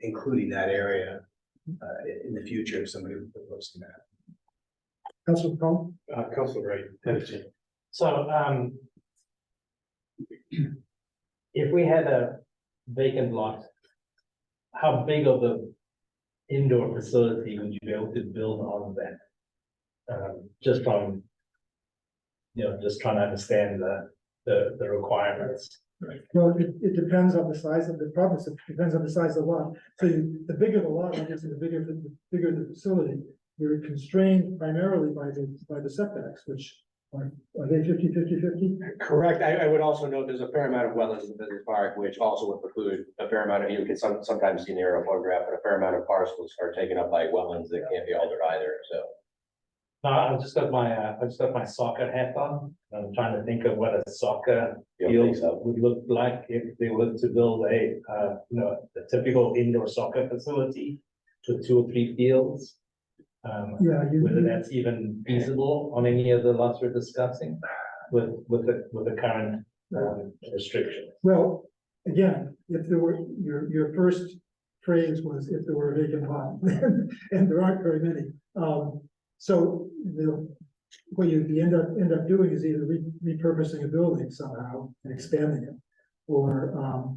including that area in the future if somebody was proposing that. Councilor Paul? Councilor Wright. So, if we had a vacant lot, how big of the indoor facility would you be able to build on that? Just from, you know, just trying to understand the requirements. Well, it depends on the size of the property. It depends on the size of the lot. So the bigger the lot, obviously, the bigger the facility. You're constrained primarily by the setbacks, which are they 50-50-50? Correct. I would also note there's a fair amount of wetlands in the business park, which also would preclude a fair amount of, you can sometimes see in the aerial photograph, but a fair amount of parcels are taken up by wetlands that can't be altered either, so. I just got my soccer hat on. I'm trying to think of what a soccer You don't think field so? would look like if they were to build a, you know, a typical indoor soccer facility with 2 or 3 fields. Yeah, Whether that's even feasible on any of the lots we're discussing with the current restriction. well, again, if there were, your first phrase was if there were a vacant lot, and there aren't very many. So what you end up doing is either repurposing a building somehow and expanding it, or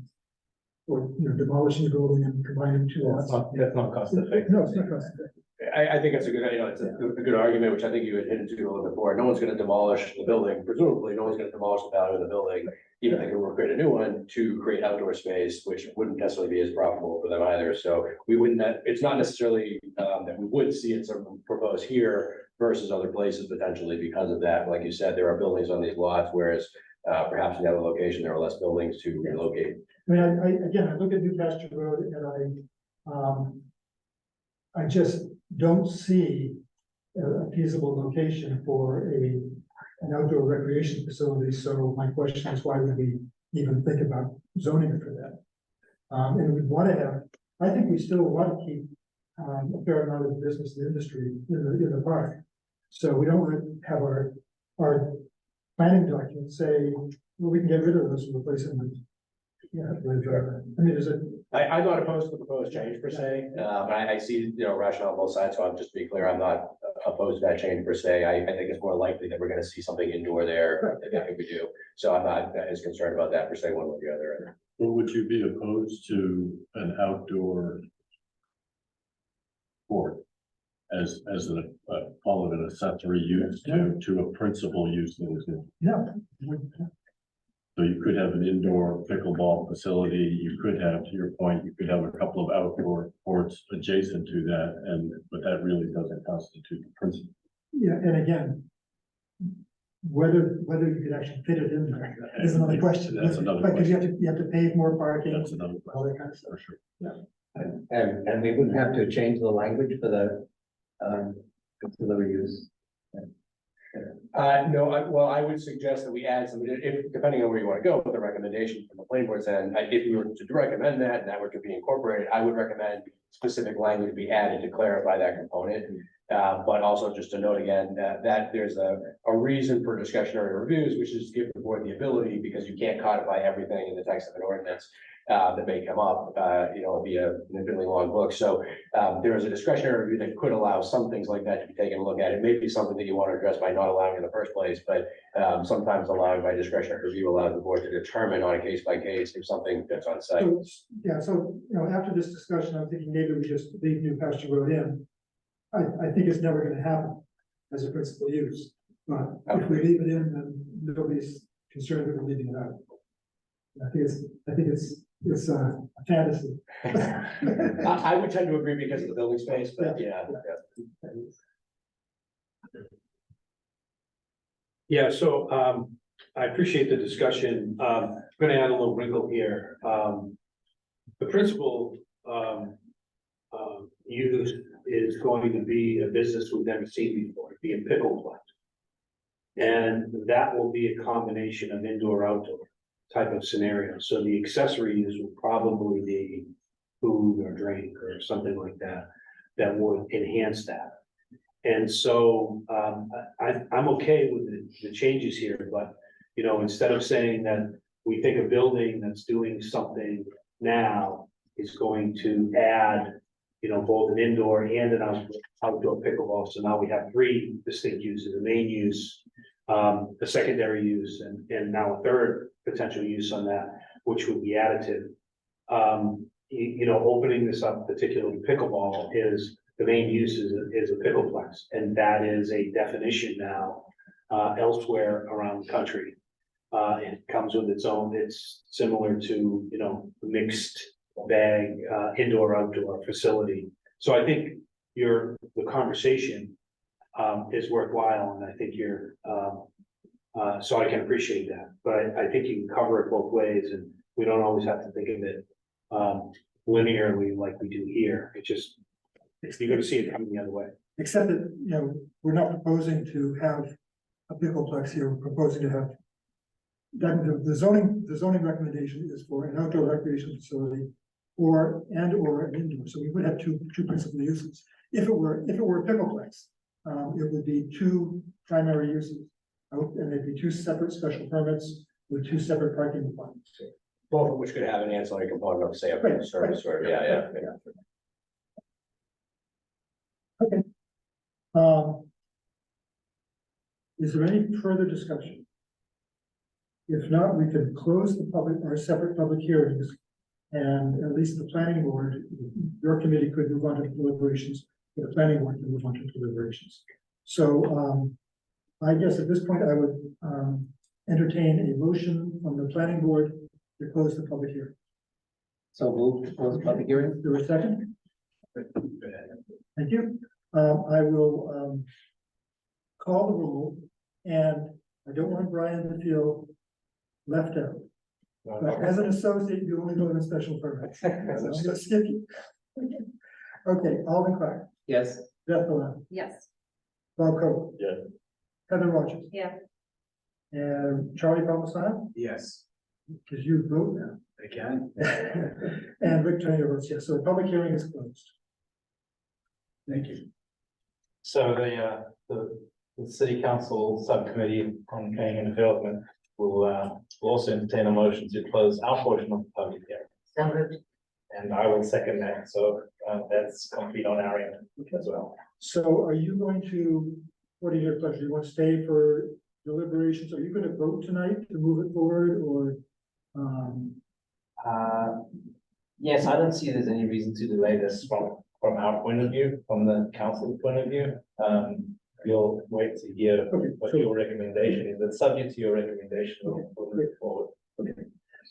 or, demolishing the building and combining two lots. That's not cost effective. No, it's not cost effective. I think it's a good, it's a good argument, which I think you had hinted to a little bit before. No one's gonna demolish the building, presumably, no one's gonna demolish the value of the building. Even they can create a new one to create outdoor space, which wouldn't necessarily be as profitable for them either. So we wouldn't, it's not necessarily, that we would see it sort of proposed here versus other places potentially because of that. Like you said, there are buildings on these lots, whereas, perhaps in the other location, there are less buildings to relocate. I mean, I look at New Pasture Road and I just don't see a feasible location for an outdoor recreation facility. So my question is, why would we even think about zoning it for that? And we'd want to have, I think we still want to keep a fair amount of business and industry in the park. So we don't want to have our planning documents say, well, we can get rid of those and replace them with, I mean, I'm not opposed to the proposed change per se, but I see, rationale on both sides, so I'm just to be clear, I'm not opposed to that change per se. I think it's more likely that we're gonna see something indoor there, if we do. So I'm not as concerned about that per se, one way or the other. Or would you be opposed to an outdoor sport as call it an accessory use to a principal use that is in? yeah. So you could have an indoor pickleball facility, you could have, to your point, you could have a couple of outdoor courts adjacent to that, but that really doesn't constitute the principal. Yeah, and again, whether you could actually fit it in there is another question. That's another Like, 'cause question. you have to pave more parking, That's another all question, that kind of stuff. for sure. And we wouldn't have to change the language for the, auxiliary use. No, I would suggest that we add some, if, depending on where you want to go with the recommendation from the planning board's end, if you were to recommend that and that were to be incorporated, I would recommend specific language be added to clarify that component. But also just to note again, that there's a reason for discretionary reviews, which is to give the board the ability, because you can't codify everything in the text of an ordinance that may come up, it'd be an infinitely long book. So there is a discretionary review that could allow some things like that to be taken a look at. It may be something that you want to address by not allowing in the first place, but sometimes allowing by discretionary review allows the board to determine on a case by case if something fits on site. So, yeah, so, after this discussion, I'm thinking maybe we just leave New Pasture Road in. I think it's never gonna happen as a principal use, but if we leave it in, then nobody's concerned that we're leaving it out. I think it's a fantasy. I would tend to agree because of the building space, but yeah. Yeah, so I appreciate the discussion. I'm gonna add a little wrinkle here. The principal use is going to be a business we've never seen before, be a pickle plant. And that will be a combination of indoor, outdoor type of scenario. So the accessory use will probably be food or drink or something like that, that would enhance that. And so I'm okay with the changes here, but, instead of saying that we think a building that's doing something now is going to add, both an indoor and an outdoor pickleball. So now we have three distinct uses: the main use, the secondary use, and now a third potential use on that, which would be additive. Opening this up particularly pickleball is the main use is a pickleplex, and that is a definition now elsewhere around the country. It comes with its own, it's similar to, mixed bag, indoor, outdoor facility. So I think the conversation is worthwhile, and I think so I can appreciate that, but I think you can cover it both ways, and we don't always have to think of it linearly like we do here. It just, you're gonna see it coming the other way. Except that, we're not proposing to have a pickleplex here, we're proposing to have that the zoning recommendation is for an outdoor recreation facility or an indoor, so we would have two principal uses. If it were a pickleplex, it would be two primary uses, and it'd be two separate special permits with two separate parking requirements. Both of which could have an ancillary component of, say, a Right, service or, right. yeah. Okay. Is there any further discussion? If not, we can close our separate public hearings And at least the planning board, your committee could move on to deliberations, but the planning board can move on to deliberations. So, I guess at this point, I would, entertain a motion from the planning board to close the public hearing. So move to close the public hearing. Is there a second? Thank you. I will, call the roll, and I don't want Brian to feel left out. But as an associate, you only go on a special permit. So I'm gonna skip you. Okay, Alden Clark, Yes. Beth Milan, Yes. Bob Coe. Yeah. Heather Rogers. Yeah. And Charlie Palmisano, Yes, because you vote now. I can. And Rick Turner votes yes, so the public hearing is closed. Thank you. So the city council subcommittee on planning and development will also entertain a motion to close our portion of the public hearing. So moved. And I will second that, so that's complete on our end as well. So are you going to, what are your pleasure? You want to stay for deliberations? Are you going to vote tonight to move it forward or? Yes, I don't see there's any reason to delay this from our point of view, from the council point of view. We'll wait to hear Okay, what so- your recommendation is. It's subject to your recommendation. We'll move forward.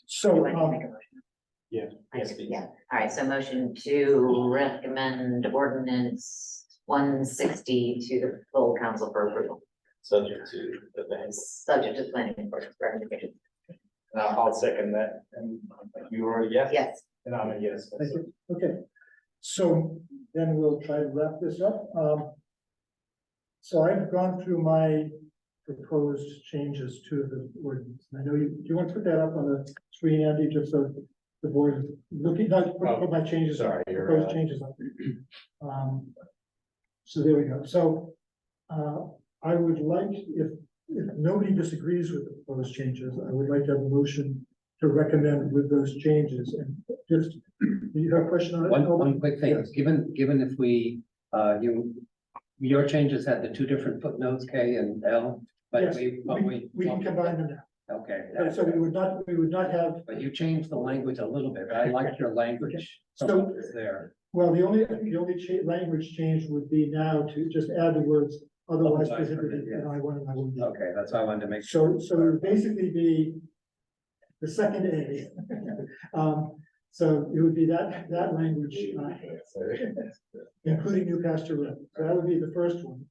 So, Do I need to make a motion? Yes, please. Yeah, all right, so motion to recommend ordinance 160 to the full council for approval, Subject to the events. subject to planning board's recommendation. I'll second that. And you were a yes? Yes. And I'm a yes. thank you. Okay. So then we'll try to wrap this up. So I've gone through my proposed changes to the ordinance. I know you, do you want to put that up on the screen, Andy, just so the board is looking, not put my changes, Sorry, you're, proposed changes up. So there we go. So, I would like, if nobody disagrees with the proposed changes, I would like to have a motion to recommend with those changes and just, do you have a question on it? One quick thing, Yes. given if we, your changes had the two different footnotes, K and L, but Yes, we can combine them now. Okay. So we would not have, But you changed the language a little bit. I liked your language. So- There. well, the only language change would be now to just add the words otherwise Otherwise prohibited permitted, in I1 and I1B. Okay, that's why I wanted to make sure. So it would basically be the second A. So it would be that language, including New Pasture Road. So that would be the first one.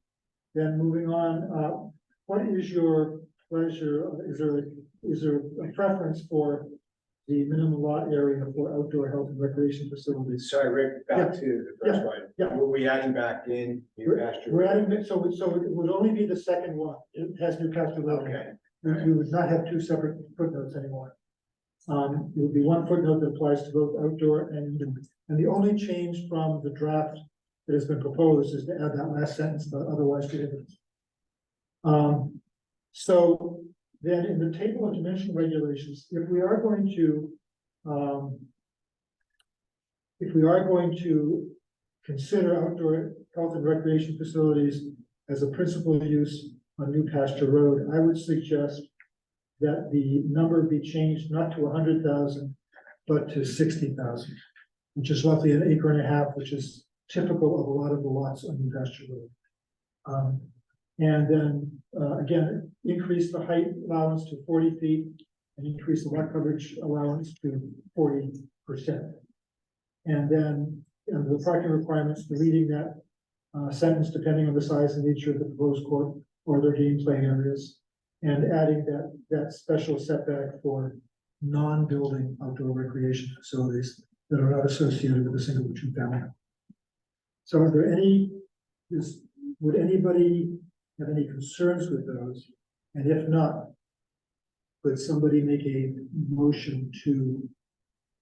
Then moving on, what is your pleasure? Is there a preference for the minimum lot area for outdoor health and recreation facilities? Sorry, Rick, back to the first one. Yeah. Were we adding back in New Pasture? We're adding, so it would only be the second one. It has New Pasture Road. Okay, We would not have two separate footnotes anymore. It would be one footnote that applies to both outdoor and indoor. And the only change from the draft that has been proposed is to add that last sentence, but otherwise prohibited. So then in the table of dimension regulations, if we are going to consider outdoor health and recreation facilities as a principal use on New Pasture Road, I would suggest that the number be changed not to 100,000, but to 60,000, which is roughly an acre and a half, which is typical of a lot of the lots on New Pasture Road. And then, again, increase the height allowance to 40 feet and increase the lot coverage allowance to 40%. And then, the parking requirements, deleting that sentence depending on the size and nature of the proposed court or their game play areas, and adding that special setback for non-building outdoor recreation facilities that are not associated with a single two family. So are there would anybody have any concerns with those? And if not, could somebody make a motion to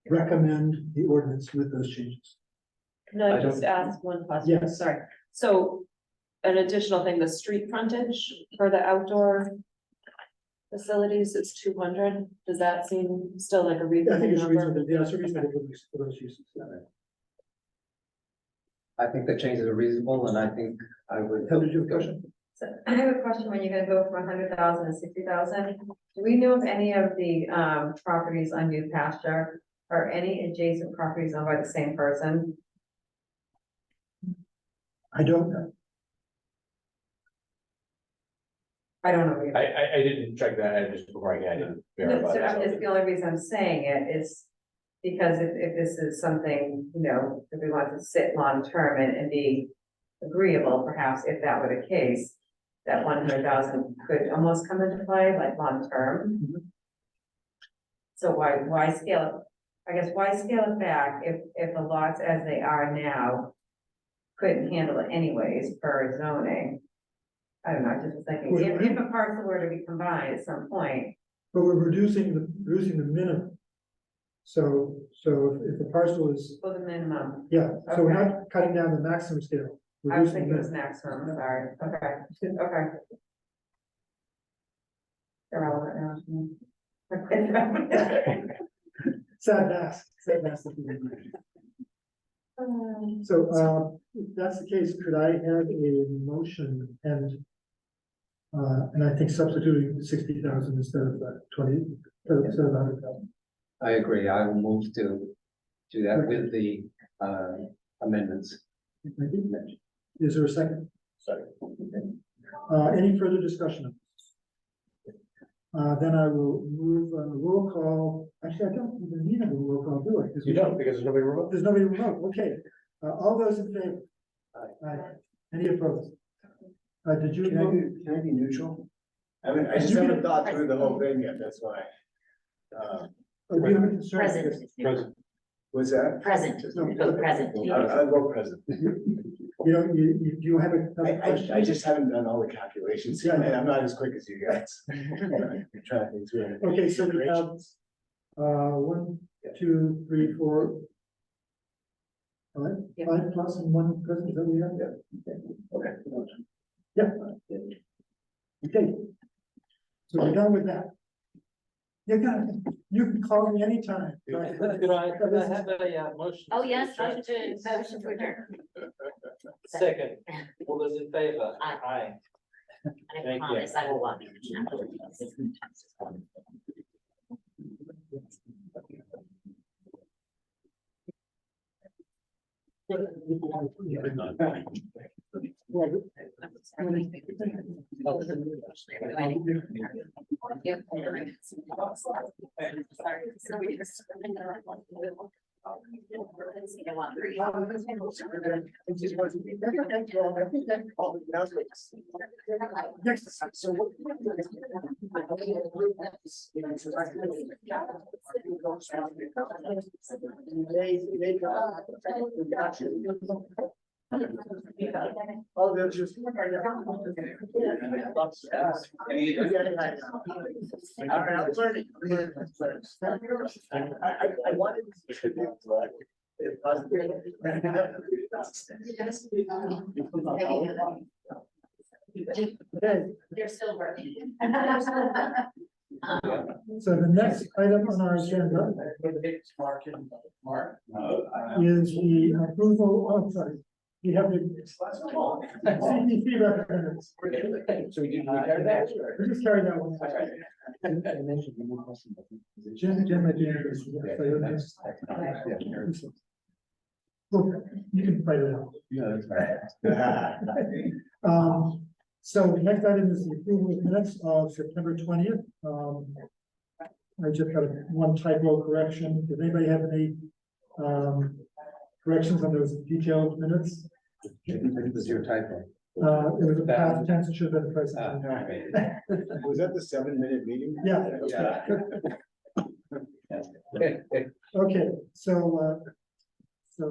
recommend the ordinance with those changes? Can I I just don't- ask one question? Yes. Sorry. So an additional thing, the street frontage for the outdoor facilities is 200. Does that seem still like a I reasonable think it's number? reasonable, yeah, it's reasonable for those uses. I think the changes are reasonable and I think I would. Heather, did you have a question? So I have a question, when you're gonna go from 100,000 to 60,000, do we know if any of the properties on New Pasture are any adjacent properties owned by the same person? I don't know. I don't know. either. I didn't check that, I just before I didn't No, verify so that. it's the only reason I'm saying it is because if this is something, you know, if we want to sit long-term and be agreeable, perhaps if that were the case, that 100,000 could almost come into play, like long-term. So why scale it? I guess why scale it back if the lots as they are now couldn't handle it anyways per zoning? I don't know, I just was thinking, Well, if a parcel were to be combined at some point, But we're reducing the minimum. So if the parcel is, for the minimum, yeah, so we're not cutting down the maximum scale. I was reducing thinking it was the- maximum, sorry, okay. Irrelevant now. Sad mask. So, if that's the case, could I have a motion and I think substituting 60,000 instead of 20, instead of 100,000. I agree. I will move to do that with the amendments. Thank you. Is there a second? Second. Any further discussion? Then I will move roll call. Actually, I don't even need a roll call, do I? You don't, because there's nobody remote? There's nobody remote. Okay. All those in favor? Aye. Any opposed? Did you vote? Can I be neutral? I mean, I just haven't thought through the whole thing yet, that's why. Do you have a concern? Present, Was that? present, vote present. I'll go present. You know, you have a question? I just haven't done all the calculations yet, and I'm not as quick as you guys. I'm trying to think through it. Okay, so we have, 1, 2, 3, 4. Yeah. 5 plus and 1 present, is that what we have? Okay. Yeah. Okay. So we're done with that. You can call me anytime. Could I have a motion? Oh, yes, motion to adjourn. Second, all those in favor? Aye. Aye. And I Thank you. promise I will walk. Next, so what? Oh, there's just. All right, I'm learning. I wanted to do it. They're still working. So the next item on our agenda is the approval, oh, sorry. We have the CDC representatives. So we carry that? We just carry that one. Jim, at the end. Look, you can fight it out. Yeah, that's right. So the next item is the approval of minutes of September 20th. I just got one typo correction. Does anybody have any corrections on those detailed minutes? It was your typo. It was a past tense, it should have been a present. Was that the 7-minute meeting? Yeah. Okay, so do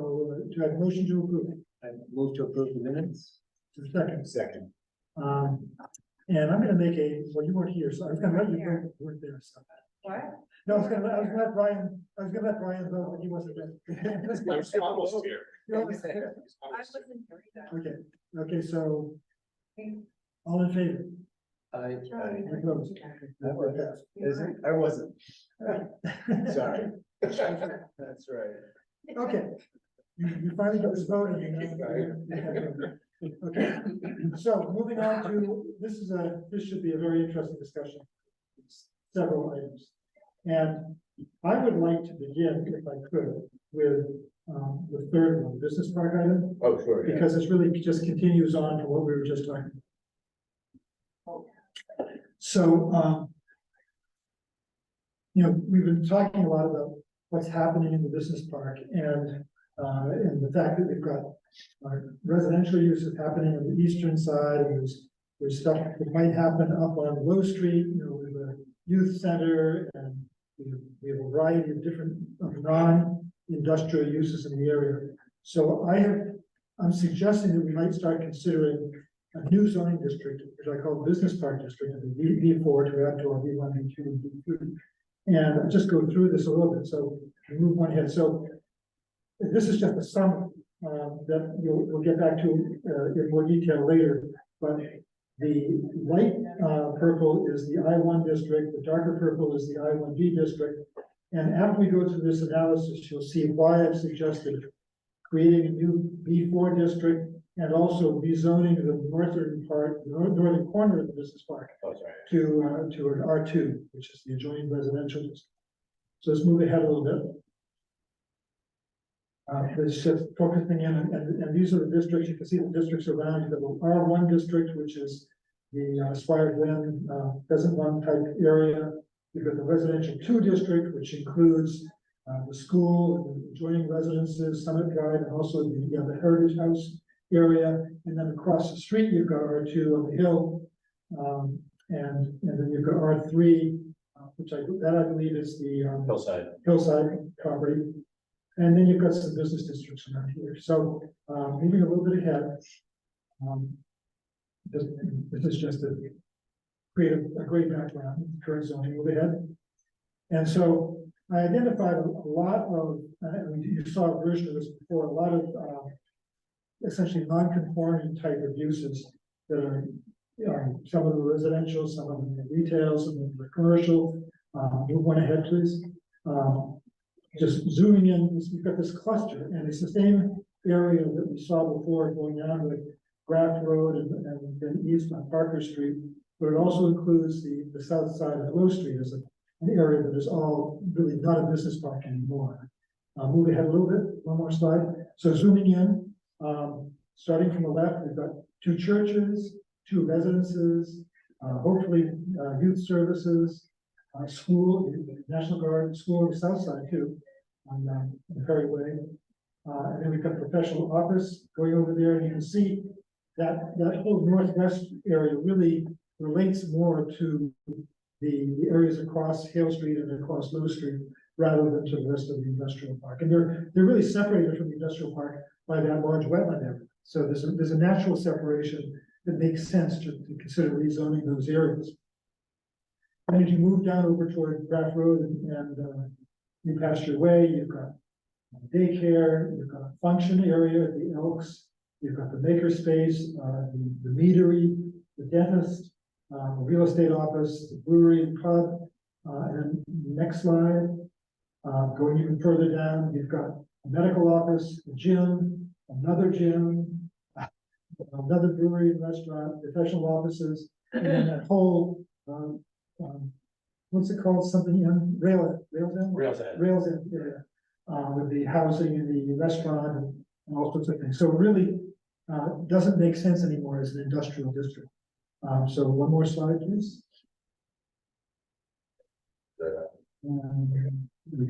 I have a motion to approve? I move to approve the minutes. Second. Second. And I'm gonna make well, you weren't here, so I was gonna let you go, you weren't there, so. What? No, I was gonna let Brian vote, but he wasn't there. Almost here. You're almost there. Okay, so. All in favor? Opposed? Is it? I wasn't. Sorry. That's right. Okay. You finally got this vote. Okay, so moving on to, this should be a very interesting discussion. Several items. And I would like to begin, if I could, with, the third one, business park item, Oh, sure, yeah. because this really just continues on to what we were just talking about. So, we've been talking a lot about what's happening in the business park and the fact that we've got residential uses happening on the eastern side, and there's stuff that might happen up on Low Street, with the youth center, and we have a variety of different non-industrial uses in the area. So I'm suggesting that we might start considering a new zoning district, which I call business park district, the V4 to add to our V1, V2, and V3. And I'll just go through this a little bit. So we move one ahead. So this is just a summary that we'll get back to in more detail later. But the light purple is the I1 district, the darker purple is the I1B district. And after we go through this analysis, you'll see why I've suggested creating a new B4 district and also rezoning the northern corner of the business park to an R2, which is the adjoining residential district. So let's move ahead a little bit. Let's just focusing in, and these are the districts. You can see the districts around. You have the R1 district, which is the Spire Glen, Pheasant Run type area. You've got the residential 2 district, which includes the school, the adjoining residences, Summit Drive, and also the Heritage House area. And then across the street, you've got R2 on the hill, and then you've got R3, which I believe is the hillside property. And then you've got some business districts around here. So moving a little bit ahead, this is just to create a great background, current zoning. Move ahead. And so I identified a lot of, and you saw a version of this before, a lot of essentially non-conforming type of uses that are, some of the residential, some of them the retail, some of the commercial. Move one ahead, please. Just zooming in, we've got this cluster, and it's the same area that we saw before going down with Graff Road and then east on Parker Street, but it also includes the south side of Low Street as an area that is all really not a business park anymore. Move ahead a little bit, one more slide. So zooming in, starting from the left, we've got 2 churches, 2 residences, hopefully youth services, school, National Guard school on the south side too, on the Ferry Way. And then we've got professional office going over there, and you can see that whole northwest area really relates more to the areas across Hale Street and across Low Street rather than to the rest of the industrial park. And they're really separated from the industrial park by that large wetland area. So there's a natural separation that makes sense to consider rezoning those areas. And as you move down over toward Graff Road and New Pasture Way, you've got daycare, you've got a function area, the Elks, you've got the makerspace, the meadery, the dentist, the real estate office, the brewery and pub, and next slide, going even further down, you've got a medical office, a gym, another gym, another brewery and restaurant, professional offices, and then that whole what's it called? Something in Rails End area, with the housing and the restaurant and all sorts of things. So it really doesn't make sense anymore as an industrial district. So one more slide, please.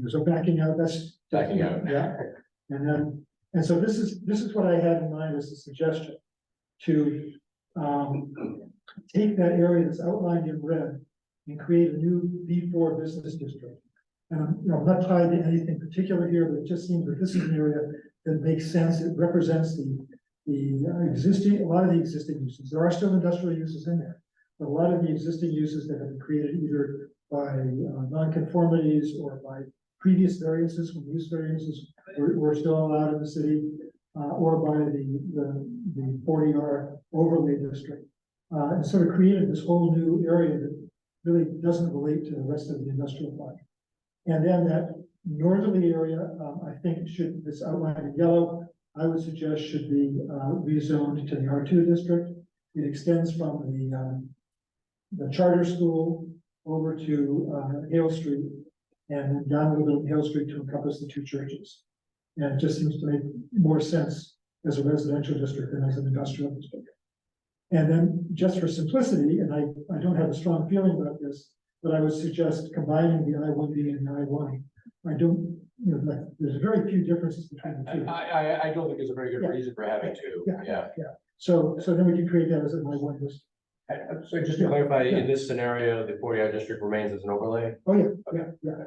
So backing out, that's Backing out. Yeah. And so this is what I had in mind as a suggestion to take that area that's outlined in red and create a new B4 business district. And I'm not tied to anything particular here, but it just seems that this is an area that makes sense. It represents the existing, a lot of the existing uses. There are still industrial uses in there, but a lot of the existing uses that have been created either by non-conformities or by previous variances, when use variances were still allowed in the city, or by the 40R overlay district. And sort of created this whole new area that really doesn't relate to the rest of the industrial park. And then that northerly area, I think this outlined in yellow, I would suggest should be rezoned to the R2 district. It extends from the charter school over to Hale Street. and then down a little bit of Hill Street to encompass the two churches. And it just seems to make more sense as a residential district than as an industrial district. And then just for simplicity, and I don't have a strong feeling about this, but I would suggest combining the I-1D and the I-1. I don't, like, there's very few differences between the two. I don't think there's a very good Yeah. reason for having two, yeah. So then we can create that as an I-1 district. So just to clarify, in this scenario, the 40R district remains as an overlay, Oh, yeah.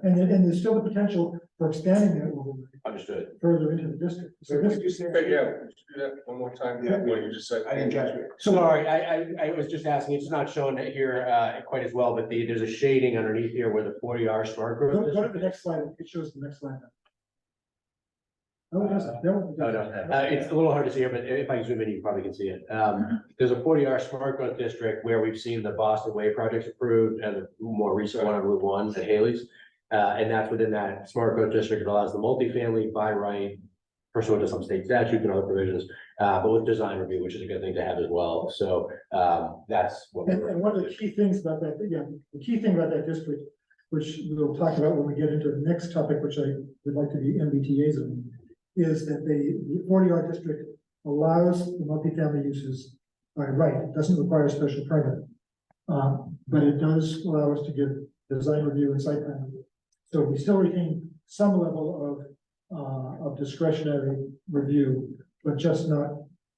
And there's still the potential for expanding that overlay understood. further into the district. So this, Could you do that one more time? Yeah. What you just said. I didn't catch it. Sorry, I was just asking, it's not shown here quite as well, but there's a shading underneath here where the 40R smart growth. go to district the next slide, it shows the next slide. Oh, it doesn't. No, it No, doesn't. no, it's a little hard to see here, but if I zoom in, you probably can see it. There's a 40R smart growth district where we've seen the Boston Way projects approved and the more recent one on Route 1 at Haley's. And that's within that smart growth district. It allows the multifamily by right, pursuant to some state statutes and other provisions, but with design review, which is a good thing to have as well. So that's what we're. And one of the key things about that, the key thing about that district, which we'll talk about when we get into the next topic, which I would like to be MBTA zone, is that the 40R district allows the multifamily uses by right. It doesn't require a special permit. But it does allow us to give design review and site plan review. So we still retain some level of discretionary review, but just not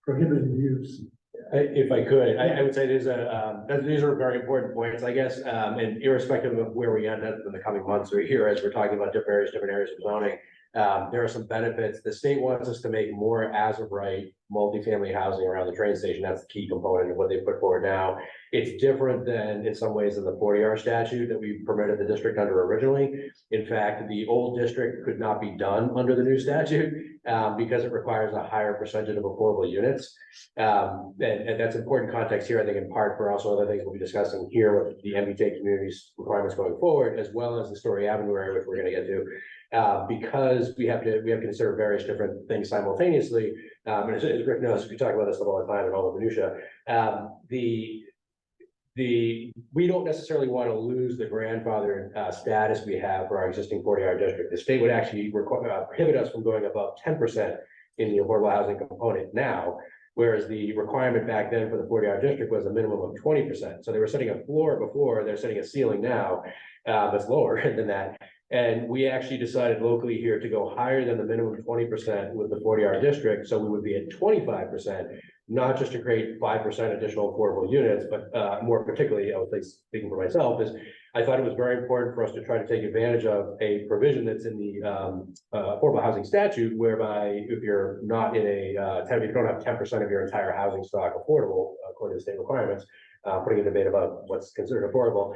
prohibiting the use. If I could, I would say these are very important points, I guess, and irrespective of where we end up in the coming months or year, as we're talking about different areas of zoning, there are some benefits. The state wants us to make more as of right multifamily housing around the train station. That's the key component of what they put forward now. It's different than in some ways than the 40R statute that we permitted the district under originally. In fact, the old district could not be done under the new statute because it requires a higher percentage of affordable units. And that's important context here, I think, in part for also other things we'll be discussing here with the MBTA communities requirements going forward, as well as the Story Avenue area, which we're going to get to. Because we have to consider various different things simultaneously. And as Rick knows, we talk about this all the time and all the minutia. We don't necessarily want to lose the grandfather status we have for our existing 40R district. The state would actually prohibit us from going above 10% in the affordable housing component now, whereas the requirement back then for the 40R district was a minimum of 20%. So they were setting a floor before, they're setting a ceiling now that's lower than that. And we actually decided locally here to go higher than the minimum 20% with the 40R district. So we would be at 25%, not just to create 5% additional affordable units, but more particularly, I would say, speaking for myself, is I thought it was very important for us to try to take advantage of a provision that's in the affordable housing statute, whereby if you're not in if you don't have 10% of your entire housing stock affordable, according to state requirements, putting a debate about what's considered affordable,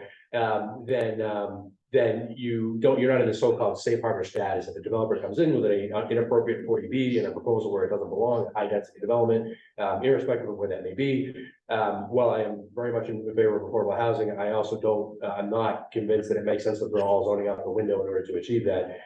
then you're not in the so-called safe harbor status. If the developer comes in with an inappropriate 40B and a proposal where it doesn't belong, high density development, irrespective of where that may be. While I am very much in favor of affordable housing, I also I'm not convinced that it makes sense to throw all zoning out the window in order to achieve that.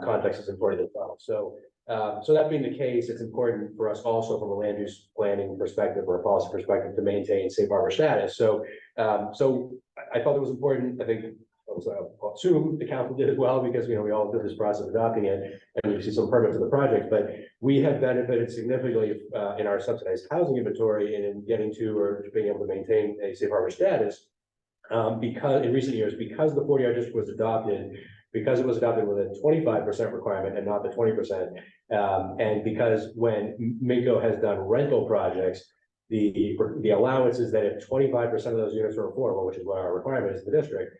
Context is important as well. So that being the case, it's important for us also from a land use planning perspective or a policy perspective to maintain safe harbor status. So I thought it was important. I think I'll assume the council did as well, because, we all did this process of adopting it and we see some permits of the project, but we have benefited significantly in our subsidized housing inventory and in getting to or being able to maintain a safe harbor status because in recent years, because the 40R district was adopted, because it was adopted with a 25% requirement and not the 20%, and because when Minko has done rental projects, the allowance is that if 25% of those units are affordable, which is what our requirement is in the district,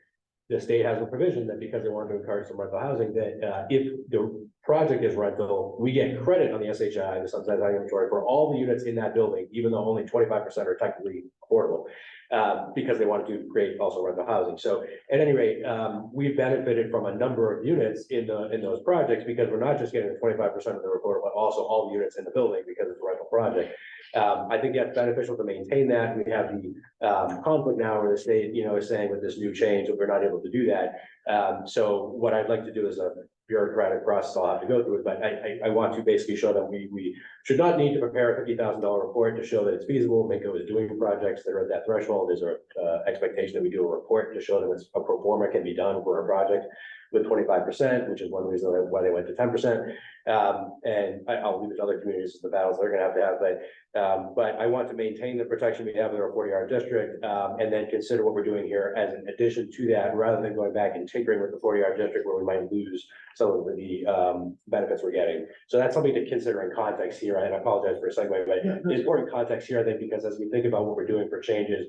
the state has a provision that because they wanted to encourage some rental housing, that if the project is rental, we get credit on the SHI, the subsidized housing inventory, for all the units in that building, even though only 25% are technically affordable, because they wanted to create also rental housing. So at any rate, we've benefited from a number of units in those projects because we're not just getting the 25% of the affordable, but also all the units in the building because it's a rental project. I think that's beneficial to maintain that. We have the conflict now where the state, is saying with this new change that we're not able to do that. So what I'd like to do is a bureaucratic process I'll have to go through, but I want to basically show that we should not need to prepare a $50,000 report to show that it's feasible. Minko is doing projects that are at that threshold. There's an expectation that we do a report to show that it's a pro forma can be done for a project. with 25%, which is one reason why they went to 10%. And I'll leave it to other communities as the battles they're gonna have, but I want to maintain the protection we have in our 40-yard district, and then consider what we're doing here as an addition to that, rather than going back and tinkering with the 40-yard district where we might lose some of the benefits we're getting. So that's something to consider in context here, and I apologize for a segue, but the important context here, I think, because as we think about what we're doing for changes,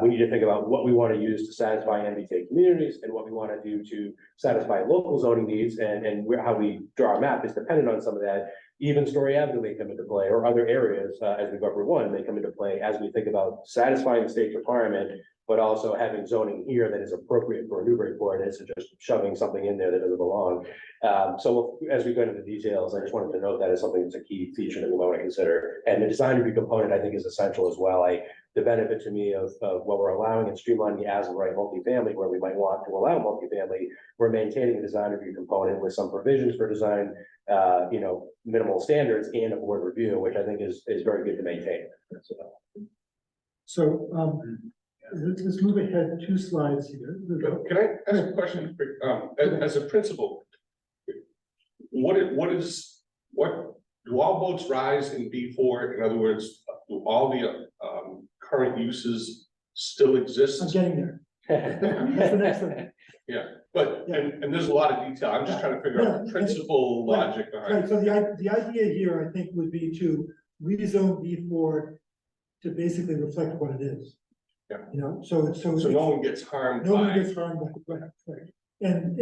we need to think about what we want to use to satisfy MBTA communities and what we want to do to satisfy local zoning needs, and how we draw our map is dependent on some of that. Even Story Avenue may come into play, or other areas, as we go up Route 1, may come into play as we think about satisfying the state's requirement, but also having zoning here that is appropriate for Newburyport, instead of just shoving something in there that doesn't belong. So as we go into the details, I just wanted to note that as something that's a key feature that we want to consider. And the design review component, I think, is essential as well. The benefit to me of what we're allowing and streamlining the as of right multifamily, where we might want to allow multifamily, we're maintaining the design review component with some provisions for design, minimal standards and a board review, which I think is very good to maintain. So, let's move ahead 2 slides here. Can I ask a question? As a principal, what do all boats rise in B4? In other words, do all the current uses still exist? I'm getting there. That's the next one. Yeah, but and there's a lot of detail. I'm just trying to figure out the principal logic behind Right, it. so the idea here, I think, would be to rezone B4 to basically reflect what it is. Yeah. So no one gets harmed. no one gets harmed by it, right. And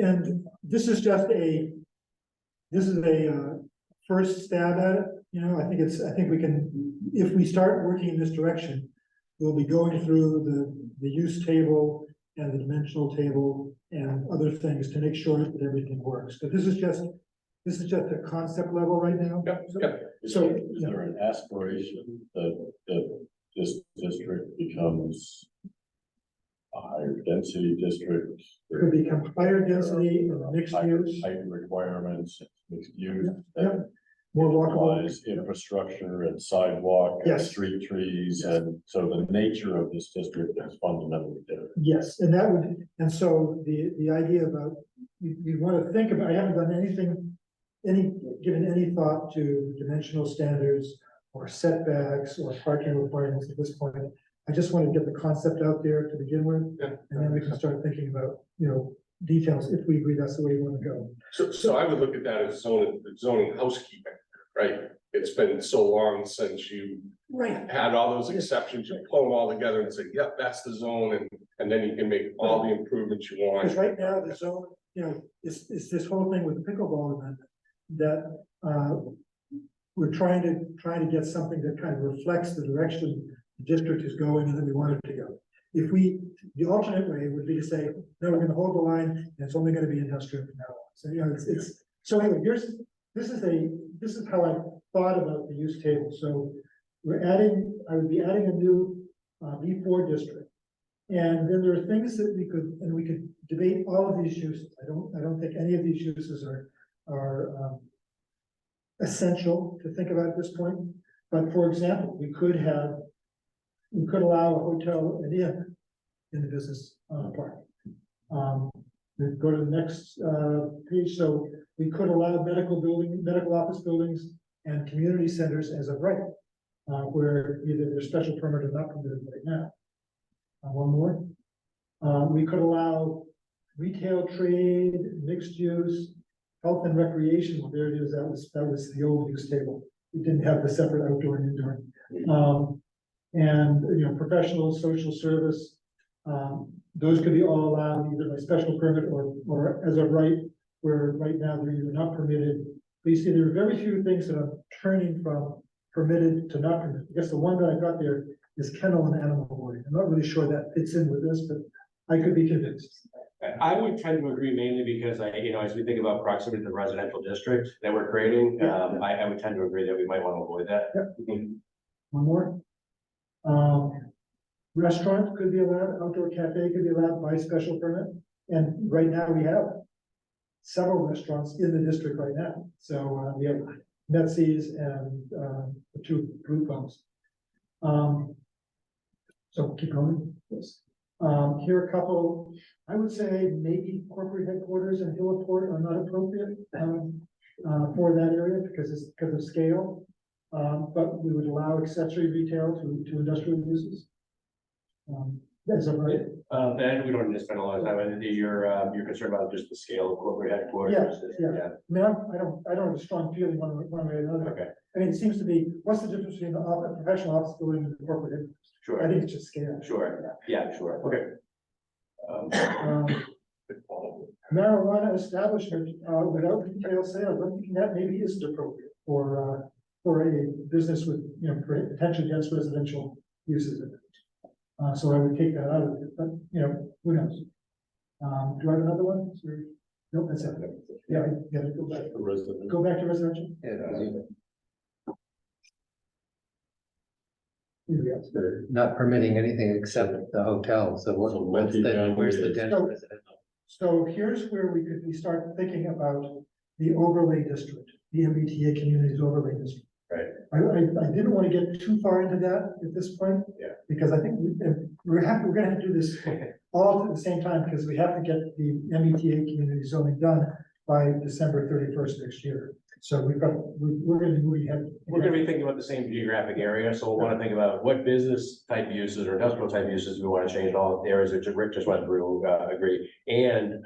this is just a first stab at it, I think we can, if we start working in this direction, we'll be going through the use table and the dimensional table and other things to make sure that everything works. But this is just a concept level right now. Is there an aspiration that this district becomes a higher density district? It could become higher density and mixed use. Height requirements, mixed use. More walkable. Implies infrastructure and sidewalk and Yes. street trees, and so the nature of this district is fundamentally different. Yes, and so the idea about, you want to think about, I haven't done given any thought to dimensional standards or setbacks or parking requirements at this point. I just want to get the concept out there to begin with, and then we can start thinking about, details if we agree that's the way we want to go. So I would look at that as zoning housekeeping, right? It's been so long since you had all those exceptions, you pull them all together and say, yep, that's the zone, and then you can make all the improvements you want. Because right now, the zone, it's this whole thing with pickleball event that we're trying to get something that kind of reflects the direction the district is going and that we want it to go. The alternate way would be to say, no, we're gonna hold the line, and it's only gonna be industrial from now on. So, so anyway, this is how I thought about the use table. So I would be adding a new B4 district. And then there are things that we could debate all of these uses. I don't think any of these uses are essential to think about at this point. But for example, we could allow a hotel and inn in the business park. We go to the next page. So we could allow medical office buildings and community centers as of right, where either they're special permit or not permitted right now. One more. We could allow retail, trade, mixed use, health and recreation. Well, there it is. That was the old use table. We didn't have the separate outdoor and indoor. And professional social service, those could be all allowed either by special permit or as of right, where right now they're either not permitted. But you see, there are very few things that are turning from permitted to not permitted. I guess the one that I got there is kennel and animal boarding. I'm not really sure that fits in with this, but I could be convinced. I would tend to agree mainly because as we think about proximity to the residential district that we're creating, I would tend to agree that we might want to avoid that. One more. Restaurant could be allowed, outdoor cafe could be allowed by special permit. And right now we have several restaurants in the district right now. So we have Metsy's and the 2 group homes. So keep going. Yes. Here are a couple, I would say maybe corporate headquarters in Newburyport are not appropriate, for that area because of scale. But we would allow accessory retail to industrial uses. That's all right. And we don't need to spend a lot of time, and you're concerned about just the scale of corporate headquarters. Yeah. I mean, I don't have a strong feeling one way or another. Okay, I mean, it seems to be, what's the difference between a professional office building and a corporate headquarters? I sure, think it's just scale. sure, yeah, sure, okay. Marijuana establishment, without retail sales, I'm thinking that maybe isn't appropriate for a business with, for potentially dense residential uses in it. So I would take that out of it, but, who knows? Do I have another one? No, that's it. Yeah, I gotta go back. Go back to residential. They're not permitting anything except the hotel, so where's the dense So- residential? So here's where we start thinking about the overlay district, the MBTA communities overlay district. Right. I didn't want to get too far into that at this point. Yeah. Because I think we're gonna have to do this all at the same time, because we have to get the MBTA community zoning done by December 31st next year. So we're gonna be moving ahead. We're gonna be thinking about the same geographic area, so we'll wanna think about what business type uses or industrial type uses we wanna change, all the areas that Rick just went through, agree. And,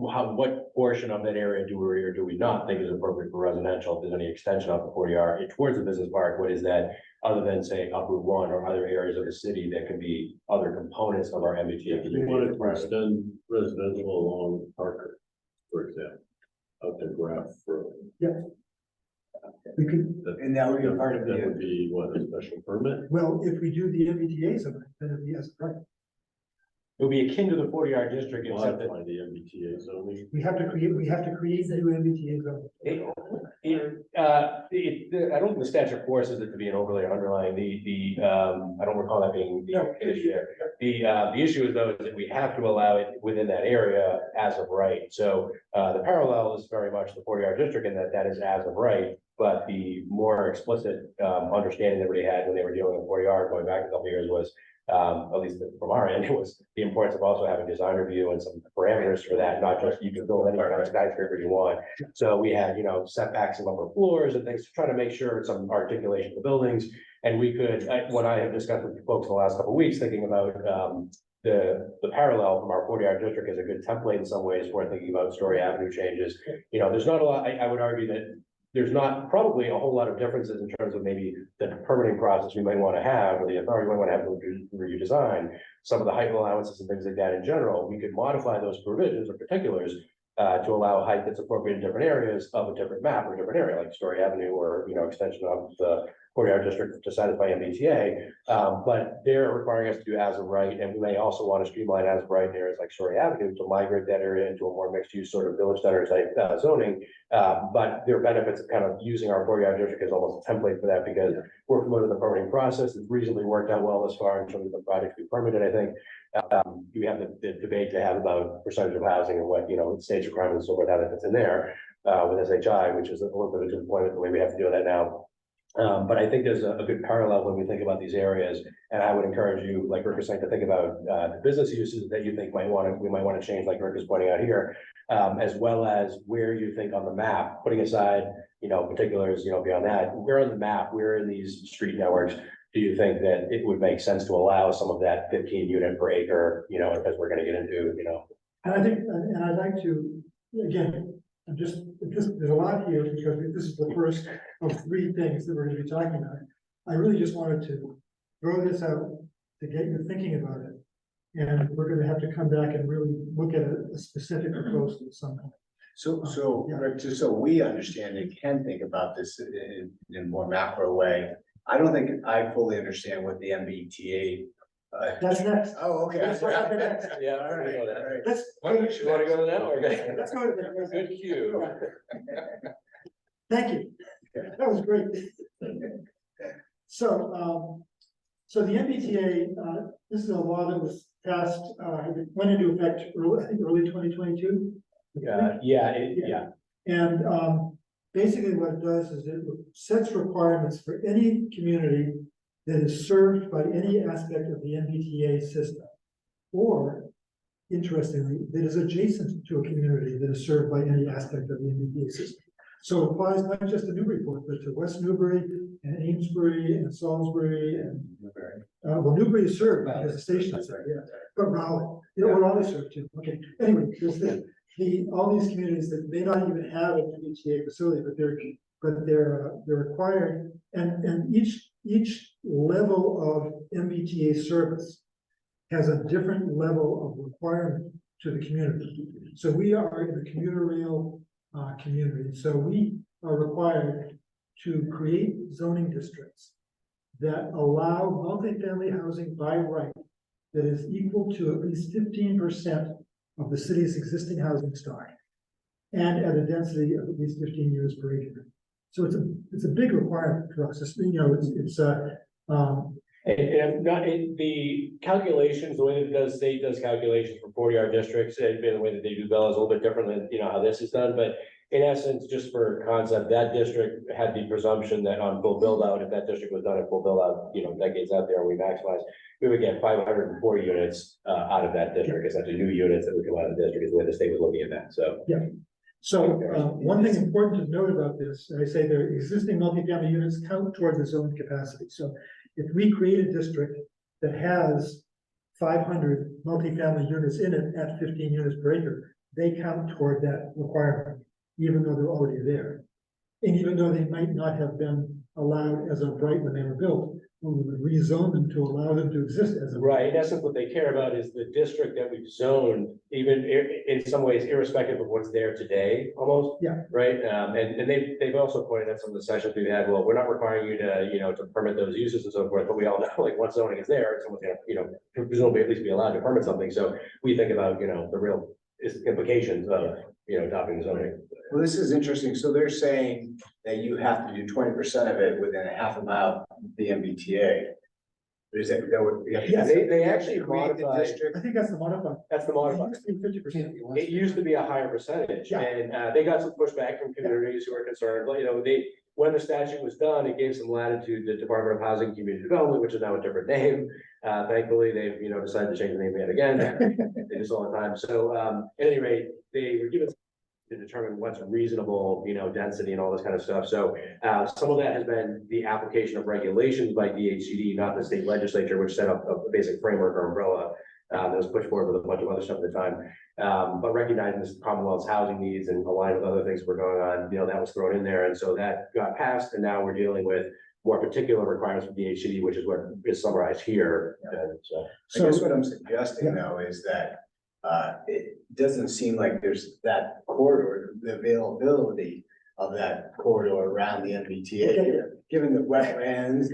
what portion of that area do we or do we not think is appropriate for residential? If there's any extension off the 40R towards the business park, what is that? Other than say up Route 1 or other areas of the city that could be other components of our MBTA If you wanted to community. extend residential along Parker, for example, out to Graph Road. We could, And that would be part of That the, would be what, a special permit? well, if we do the MBTA zoning, then it'd be as right. It would be akin to the 40R district, except that Modify the MBTA zoning. We have to create new MBTA zoning. I don't think the statute forces it to be an overlay or underlying, I don't recall that being No. the issue there. The issue is though, is that we have to allow it within that area as of right. So, the parallel is very much the 40R district in that is as of right. But the more explicit, understanding that everybody had when they were dealing with 40R going back a couple of years was, at least from our end, it was the importance of also having design review and some parameters for that, not just you can build any kind of skyscraper you want. So we had, setbacks of upper floors and things to try to make sure some articulation of the buildings. And we could, what I have discussed with folks in the last couple of weeks, thinking about, the parallel from our 40R district is a good template in some ways for thinking about Story Avenue changes. There's not a lot, I would argue that there's not probably a whole lot of differences in terms of maybe the permitting process we might want to have, or the authority we might want to have to review design, some of the height allowances and things like that in general. We could modify those provisions or particulars to allow height that's appropriate in different areas of a different map or different area, like Story Avenue or, extension of the 40R district to satisfy MBTA. But they're requiring us to do as of right, and we may also want to streamline as of right in areas like Story Avenue to migrate that area into a more mixed use sort of village center type zoning. But there are benefits of kind of using our 40R district as almost a template for that, because we're familiar with the permitting process. It's reasonably worked out well thus far in terms of the projects we permitted, I think. You have the debate to have about percentage of housing and what, state's requirements and so forth, how that fits in there with SHI, which is a little bit of a disappointment the way we have to do that now. But I think there's a good parallel when we think about these areas, and I would encourage you, like Rick was saying, to think about the business uses that you think we might want to change, like Rick is pointing out here, as well as where you think on the map, putting aside, particulars, beyond that, where on the map, where in these street networks do you think that it would make sense to allow some of that 15 unit per acre, as we're going to get into, And I think, and I'd like to, again, there's a lot here because this is the first of three things that we're going to be talking about. I really just wanted to throw this out to get you thinking about it. And we're going to have to come back and really look at a specific proposal at some point. so, Rick, just so we understand and can think about this in a more macro way. I don't think I fully understand what the MBTA. That's next. Oh, okay. That's what happened next. Yeah, All right, all right. Let's. You want to go to that? Okay. Let's go to the. Good cue. Thank you. That was great. So the MBTA, this is a law that was passed, went into effect early 2022. Yeah. And basically what it does is it sets requirements for any community that is served by any aspect of the MBTA system. or interestingly, that is adjacent to a community that is served by any aspect of the MBTA system. So it applies not just to Newburyport, but to West Newbury and Amesbury and Salisbury and, well, Newbury is served because the station is there, yeah. But Raleigh, we're all served too. Okay, anyway, there's all these communities that may not even have an MBTA facility, but they're required, and each level of MBTA service has a different level of requirement to the community. So we are in the commuter rail community, so we are required to create zoning districts that allow multifamily housing by right that is equal to at least 15% of the city's existing housing stock, and at a density of at least 15 units per acre. So it's a big requirement for us. The calculations, the way that the state does calculations for 40R districts, and the way that they do Bella is a little bit different than, how this is done, but in essence, just for concept, that district had the presumption that on full build out, if that district was done at full build out, decades out there, we maximize, we would get 540 units out of that district, essentially new units that would come out of the district is the way the state was looking at that, so. Yeah. So one thing important to note about this, I say their existing multifamily units count towards the zone capacity. So if we create a district that has 500 multifamily units in it at 15 units per acre, they count toward that requirement, even though they're already there. And even though they might not have been allowed as of right when they were built, we would rezone them to allow them to exist as a. Right, in essence, what they care about is the district that we've zoned, even in some ways irrespective of what's there today, almost. Yeah. Right, and they've also pointed out some of the sessions we've had, well, we're not requiring you to, to permit those uses and so forth, but we all know, like, once zoning is there, someone's gonna, presumably at least be allowed to permit something, so we think about, the real implications of, adopting zoning. Well, this is interesting. So they're saying that you have to do 20% of it within a half a mile of the MBTA. Is that would? Yes, they actually create the modified. district. I think that's the modified. That's the modified. 50%. It used to be a higher percentage, Yeah. and they got some pushback from communities who were concerned, but when the statute was done, it gave some latitude to the Department of Housing and Community Development, which is now a different name. Thankfully, they've, decided to change the name yet again. They do this all the time. So, at any rate, they were given to determine what's reasonable, density and all this kind of stuff. So, some of that has been the application of regulations by DHCD, not the state legislature, which set up a basic framework or umbrella that was pushed forward with a bunch of other stuff at the time. But recognizing this Commonwealth's housing needs and aligned with other things that were going on, that was thrown in there. And so that got passed, and now we're dealing with more particular requirements from DHCD, which is what is summarized here. And I guess what I'm suggesting though is that it doesn't seem like there's that corridor, the availability of that corridor around the MBTA, given the wetlands.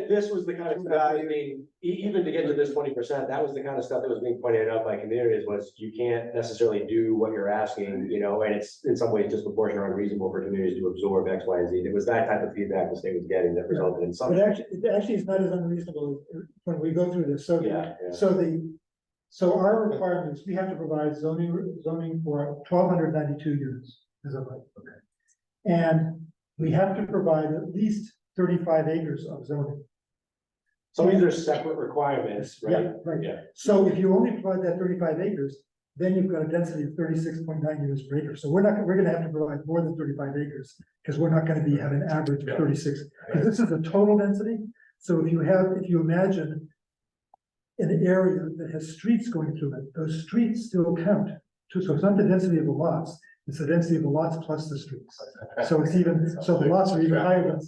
This was the kind of stuff that was being, even to get to this 20%, that was the kind of stuff that was being pointed out by communities, was you can't necessarily do what you're asking, and it's in some ways disproportionate or unreasonable for communities to absorb X, Y, and Z. It was that type of feedback the state was getting that resulted in some. But it actually is not as unreasonable when we go through this. So, so our requirements, we have to provide zoning for 1,292 units as of right. Okay. And we have to provide at least 35 acres of zoning. So these are separate requirements, right? Yeah, right. Yeah. So if you only provide that 35 acres, then you've got a density of 36.9 units per acre. So we're gonna have to provide more than 35 acres because we're not gonna be at an average of 36. Because this is a total density. So if you imagine an area that has streets going through it, those streets still count. So it's not the density of the lots, it's the density of the lots plus the streets. So it's so the lots are even higher than.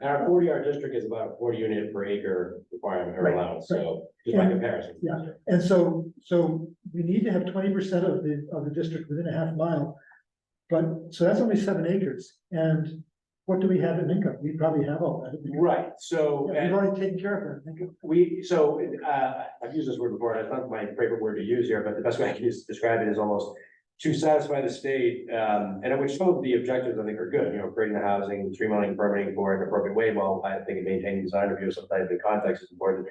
Our 40R district is about a 40 unit per acre requirement or allowance, so just by comparison. Yeah, and so we need to have 20% of the district within a half mile. But, so that's only 7 acres, and what do we have in income? We probably have all that. Right, so. We've already taken care of that, I think. I've used this word before, and it's not my favorite word to use here, but the best way I can describe it is almost to satisfy the state, and which some of the objectives I think are good, creating the housing, streamlining permitting for an appropriate way, while I think maintaining design review sometimes in context is important.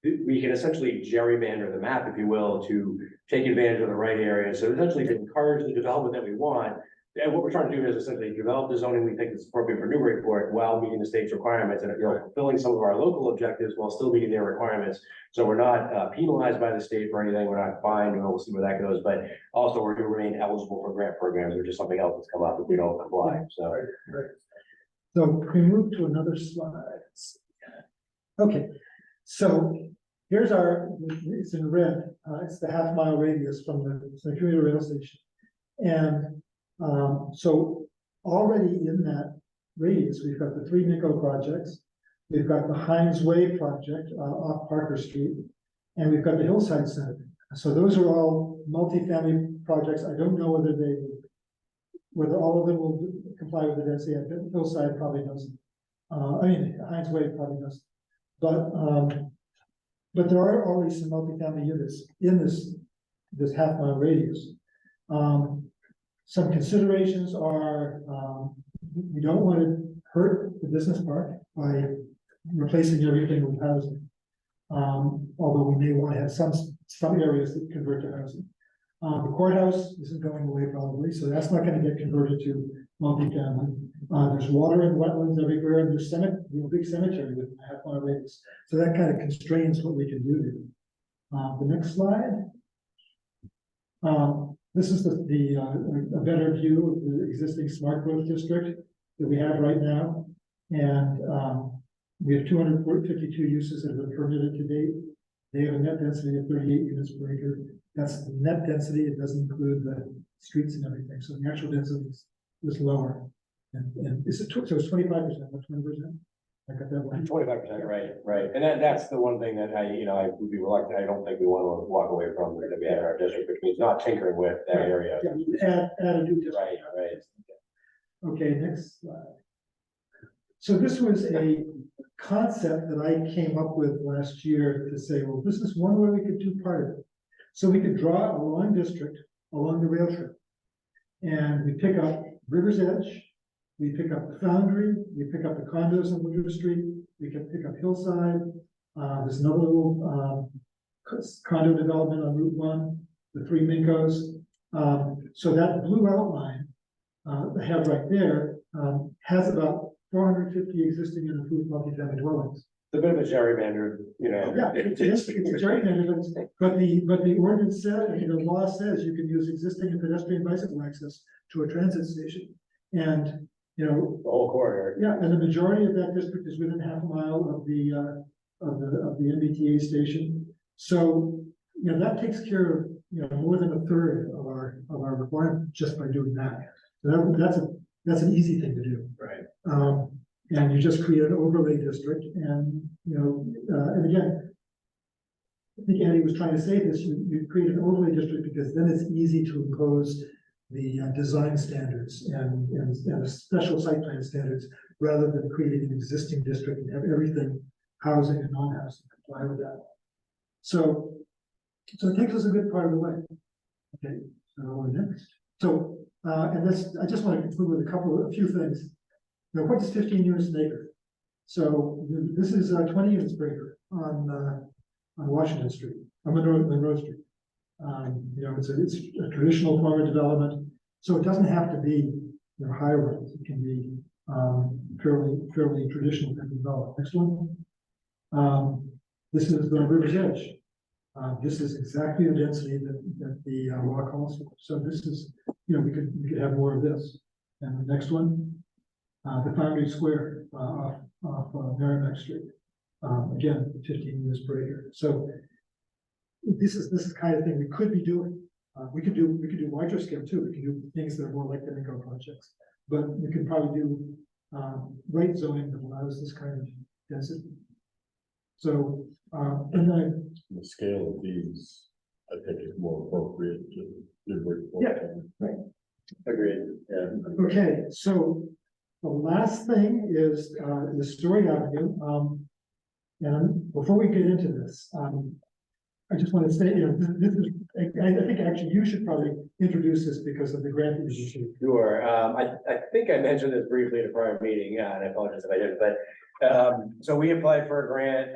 We can essentially gerrymander the map, if you will, to take advantage of the right areas. So essentially to encourage the development that we want, And what we're trying to do is essentially develop the zoning we think is appropriate for Newburyport while meeting the state's requirements and, fulfilling some of our local objectives while still meeting their requirements. So we're not penalized by the state for anything, we're not fined, and we'll see where that goes, but also we're gonna remain eligible for grant programs, which is something else that's come up if we don't comply, so. So can we move to another slide? Okay, so here's our, it's in red, it's the half-mile radius from the commuter rail station. And so already in that radius, we've got the 3 NICO projects, we've got the Hines Way project off Parker Street, and we've got the Hillside Center. So those are all multifamily projects. I don't know whether all of them will comply with the density. I think Hillside probably doesn't. Hines Way probably doesn't. But there are already some multifamily units in this half-mile radius. Some considerations are, we don't want to hurt the business park by replacing everything with housing. Although we may want to have some areas that convert to housing. The courthouse isn't going away probably, so that's not going to get converted to multifamily. There's water and wetlands everywhere, and there's big cemetery with a half-mile radius. So that kind of constrains what we can do there. The next slide. This is a better view of the existing smart growth district that we have right now. And we have 252 uses that have been permitted to date. They have a net density of 38 units per acre. That's the net density. It doesn't include the streets and everything. So the actual density is lower. And so it's 25%, not 20%. I got that one. 25%, right. And that's the one thing that I would be reluctant, I don't think we want to walk away from that we have in our district, which means not tinkering with that area. Yeah, add a new district. Right. Okay, next slide. So this was a concept that I came up with last year to say, well, this is one way we could do part of it. So we could draw a long district along the rail trail. And we pick up River's Edge, we pick up the Foundry, we pick up the condos on Winter Street, we can pick up Hillside. There's another little condo development on Route 1, the 3 Mincos. So that blue outline I have right there has about 450 existing and approved multifamily dwellings. It's a bit of a gerrymander, Yeah, it's a gerrymander, but the ordinance said, the law says you can use existing and pedestrian bicycle access to a transit station. And, the whole corridor. yeah, and the majority of that district is within half a mile of the MBTA station. So, that takes care of, more than a third of our requirement just by doing that. So that's an easy thing to do. Right. And you just create an overlay district and, and again, I think Andy was trying to say this, you create an overlay district because then it's easy to impose the design standards and the special site plan standards rather than creating an existing district and have everything housing and non-housing comply with that. So it takes us a good part of the way. Okay, so next. So, and I just want to conclude with a few things. What is 15 units an acre? So this is 20 units per acre on Washington Street, on Monroe Street. It's a traditional form of development, so it doesn't have to be high rise. It can be fairly traditional type of development. Next one. This is the River's Edge. This is exactly the density that the law calls for. So this is, we could have more of this. And the next one, the Foundry Square off Merrimack Street. Again, 15 units per acre. So this is the kind of thing we could be doing. We could do larger scale too. We can do things that are more like the NICO projects, but we can probably do right zoning that allows this kind of density. So and then The scale of these, I think, is more appropriate to Newburyport. Yeah, right. Agreed. Yeah. Okay, so the last thing is the Story Avenue. And before we get into this, I just want to say, this is, I think actually you should probably introduce this because of the grant that you issued. Sure. I think I mentioned this briefly at a prior meeting, and I apologize if I didn't, but so we applied for a grant.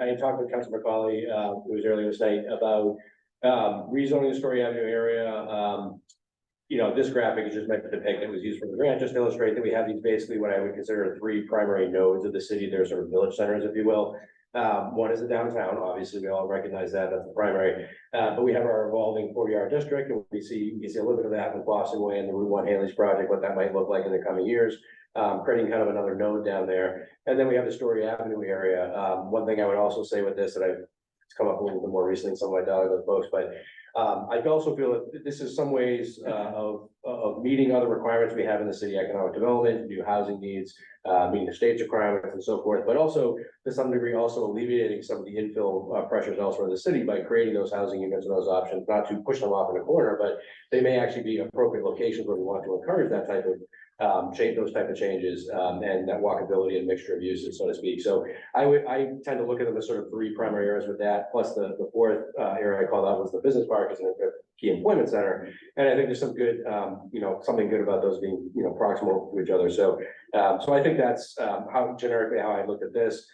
I talked with Councilor McCauley, who was earlier this night, about rezoning the Story Avenue area this graphic is just meant to depict, it was used for the grant, just to illustrate that we have these basically what I would consider three primary nodes of the city. They're sort of village centers, if you will. One is the downtown, obviously, we all recognize that, that's the primary. But we have our evolving 40R district, and you can see a little bit of that with Boston Way and the Route 1 Haley's project, what that might look like in the coming years. Creating kind of another node down there. And then we have the Story Avenue area. One thing I would also say with this, that it's come up a little bit more recently in some of my dialogue with folks, but I also feel that this is some ways of meeting other requirements we have in the city: economic development, new housing needs, meeting the state's requirements and so forth, but also to some degree also alleviating some of the infill pressures elsewhere in the city by creating those housing units and those options, not to push them off in a corner, but they may actually be appropriate locations where we want to encourage that type of those type of changes, and that walkability and mixture of uses, so to speak. So I tend to look at them as sort of three primary areas with that, plus the fourth area I called out was the business park as a key employment center. And I think there's some good, something good about those being, proximal to each other. So I think that's how generically how I looked at this.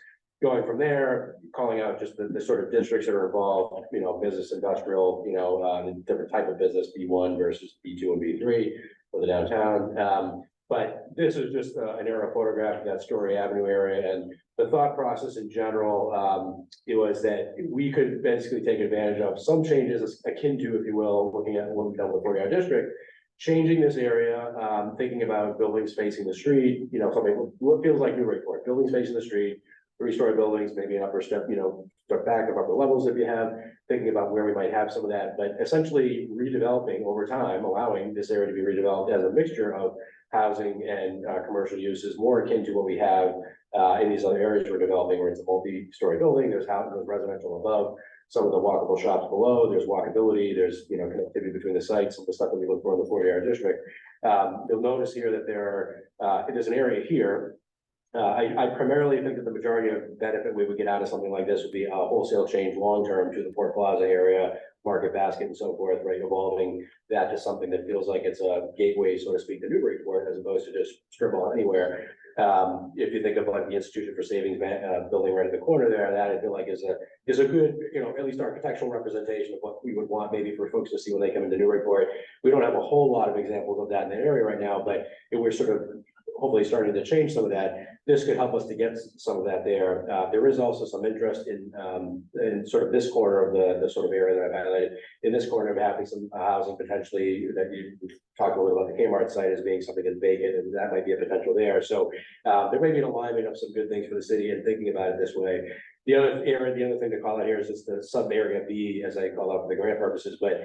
Going from there, calling out just the sort of districts that are involved, business, industrial, the different type of business, B1 versus B2 and B3 for the downtown. But this is just an aerial photograph of that Story Avenue area, and the thought process in general, it was that we could basically take advantage of some changes akin to, if you will, looking at what we've done with the 40R district, changing this area, thinking about buildings facing the street, something what feels like Newburyport, buildings facing the street, 3-story buildings, maybe an upper step, step back of upper levels if you have, thinking about where we might have some of that, but essentially redeveloping over time, allowing this area to be redeveloped as a mixture of housing and commercial uses, more akin to what we have in these other areas we're developing, where it's a multi-story building, there's residential above, some of the walkable shops below, there's walkability, there's connectivity between the sites, and the stuff that we look for in the 40R district. You'll notice here that there's an area here. I primarily think that the majority of benefit we would get out of something like this would be a wholesale change long-term to the Port Plaza area, Market Basket and so forth, right? Evolving that to something that feels like it's a gateway, so to speak, to Newburyport, as opposed to just strip mall anywhere. If you think of like the Institution for Savings building right in the corner there, that I feel like is a good, at least architectural representation of what we would want maybe for folks to see when they come into Newburyport. We don't have a whole lot of examples of that in the area right now, but we're sort of hopefully starting to change some of that. This could help us to get some of that there. There is also some interest in sort of this corner of the sort of area that I've highlighted. In this corner of having some housing potentially that you talked a little about the Kmart site as being something that's vacant, and that might be a potential there. So there may be an alignment of some good things for the city and thinking about it this way. The other thing to call out here is just the sub area B, as I call out for the grant purposes, but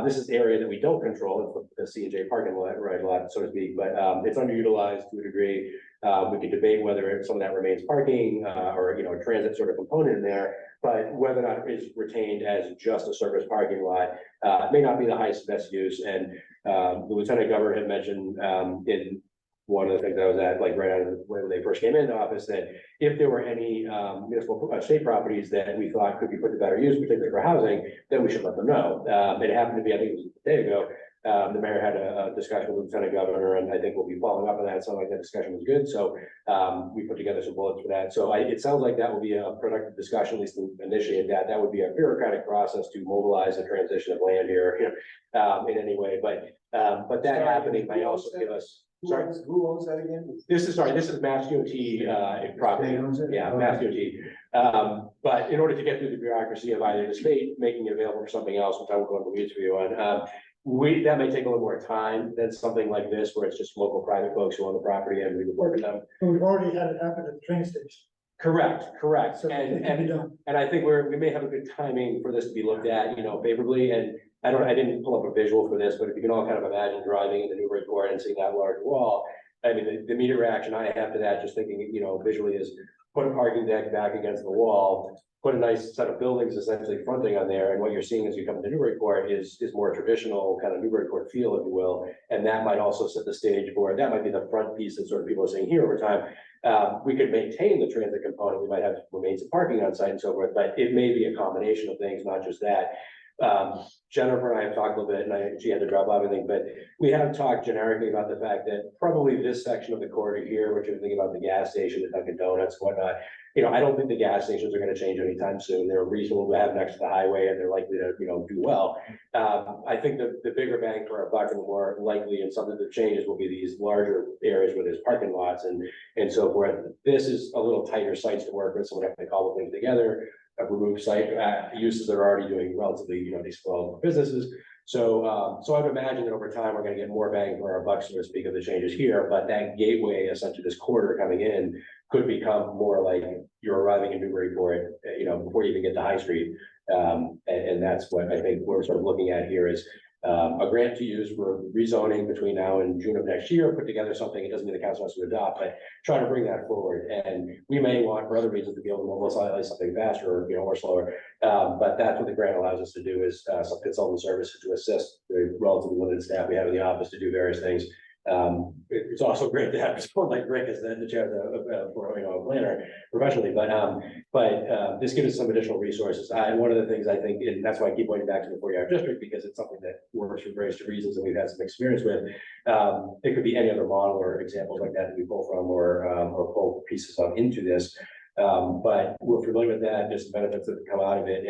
this is the area that we don't control, it's the C&J parking lot, so to speak, but it's underutilized to a degree. We could debate whether some of that remains parking or a transit sort of component in there, but whether or not it is retained as just a service parking lot may not be the highest best use. And the Lieutenant Governor had mentioned in one of the things I was at, like right out of when they first came into office, that if there were any municipal state properties that we thought could be put to better use, particularly for housing, then we should let them know. It happened to be, I think it was a day ago, the mayor had a discussion with the Lieutenant Governor, and I think we'll be following up on that. It sounded like that discussion was good, so we put together some bullets for that. So it sounds like that will be a productive discussion, at least to initiate that. That would be a bureaucratic process to mobilize the transition of land here in any way, but that happening might also give us. Sorry, Who owns that again? This is Mass DOT property. Yeah, Mass DOT. But in order to get through the bureaucracy of either the state making it available for something else, which I will go into the weeds for you on, that may take a little more time than something like this, where it's just local private folks who own the property and we would work with them. But we've already had it happen at the train station. Correct. So it can be done. And I think we may have a good timing for this to be looked at, favorably. And I didn't pull up a visual for this, but if you can all kind of imagine driving into Newburyport and seeing that large wall, I mean, the immediate reaction I have to that, just thinking, visually, is put a parking deck back against the wall, put a nice set of buildings essentially fronting on there, and what you're seeing as you come into Newburyport is more traditional kind of Newburyport feel, if you will, and that might also set the stage for, that might be the front piece that sort of people are saying here over time. We could maintain the transit component, we might have remains of parking on site and so forth, but it may be a combination of things, not just that. Jennifer and I have talked a little bit, and she had to drop off, I think, but we have talked generically about the fact that probably this section of the corridor here, which you're thinking about the gas station, the Dunkin' Donuts, whatnot. I don't think the gas stations are gonna change anytime soon. They're reasonable to have next to the highway and they're likely to, do well. I think the bigger bang for our buck and the more likely and something that changes will be these larger areas where there's parking lots and so forth. This is a little tighter sites to work with, so we have to cobble things together, remove site uses that are already doing relatively, these small businesses. So I'd imagine that over time, we're gonna get more bang for our buck, so to speak, of the changes here, but that gateway, essentially this corridor coming in, could become more like you're arriving in Newburyport, before you even get to High Street. And that's what I think we're sort of looking at here is a grant to use for rezoning between now and June of next year, put together something, it doesn't mean the council has to adopt, but try to bring that forward. And we may want for other reasons to be able to mobilize something faster or slower. But that's what the grant allows us to do is some consultant services to assist the relatively limited staff we have in the office to do various things. It's also great to have someone like Rick as the chair for a planner professionally, but this gives us some additional resources. And one of the things I think, and that's why I keep pointing back to the 40-hour district, because it's something that works for various reasons and we've had some experience with. It could be any other model or examples like that we pull from or pull pieces of into this. But we're familiar with that, just the benefits that come out of it,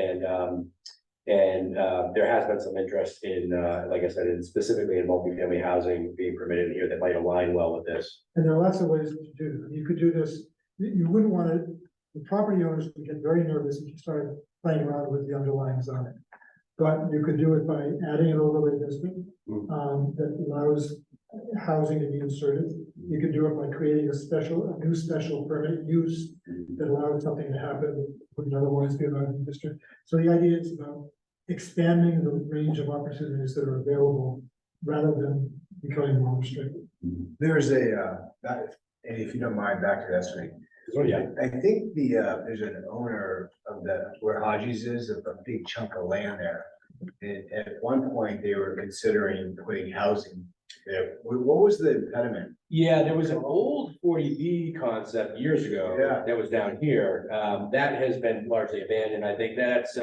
and there has been some interest in, like I said, specifically in multifamily housing being permitted here that might align well with this. And there are lots of ways to do it. You could do this, you wouldn't want to, the property owners would get very nervous if you started playing around with the underlying zoning. But you could do it by adding an overlay district that allows housing to be inserted. You could do it by creating a new special permit use that allows something to happen that wouldn't otherwise be allowed in the district. So the idea is about expanding the range of opportunities that are available rather than becoming more restricted. There's if you don't mind, back to that street. I think there's an owner of where Haji's is, of a big chunk of land there. And at one point, they were considering putting housing there. What was the impediment? Yeah, there was an old 40B concept years ago. Yeah. That was down here. That has been largely abandoned. I think that's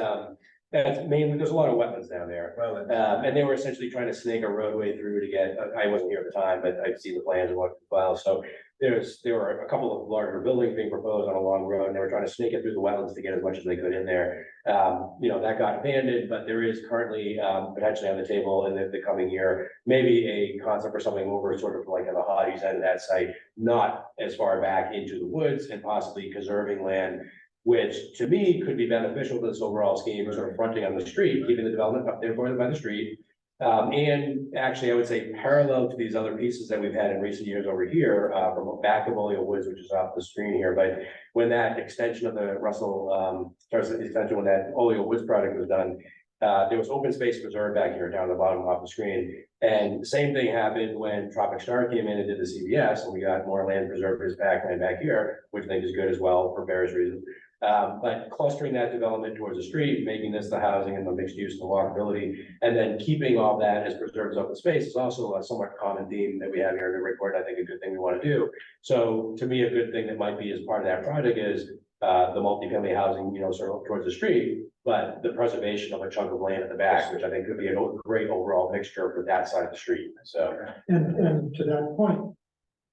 mainly, there's a lot of wetlands down there. Well, And they were essentially trying to snake a roadway through to get, I wasn't here at the time, but I've seen the plans and what files. So there were a couple of larger buildings being proposed on a long road, and they were trying to snake it through the wetlands to get as much as they could in there. That got abandoned, but there is currently potentially on the table in the coming year, maybe a concept for something over sort of like on the Hotties end of that site, not as far back into the woods and possibly conserving land, which to me could be beneficial to this overall scheme, sort of fronting on the street, keeping the development up there by the street. And actually, I would say parallel to these other pieces that we've had in recent years over here, from back of Oleo Woods, which is off the screen here, but when that extension of the Russell, when that Oleo Woods project was done, there was open space preserved back here down the bottom off the screen. And the same thing happened when Tropic Star came in and did the CBS, and we got more land preserved as backland back here, which I think is good as well for various reasons. But clustering that development towards the street, making this the housing and the mixed use and the walkability, and then keeping all that as preserved as open space is also a somewhat common theme that we have here in Newburyport. I think a good thing we want to do. So to me, a good thing that might be as part of that project is the multifamily housing, sort of towards the street, but the preservation of a chunk of land at the back, which I think could be a great overall mixture for that side of the street. So, And to that point,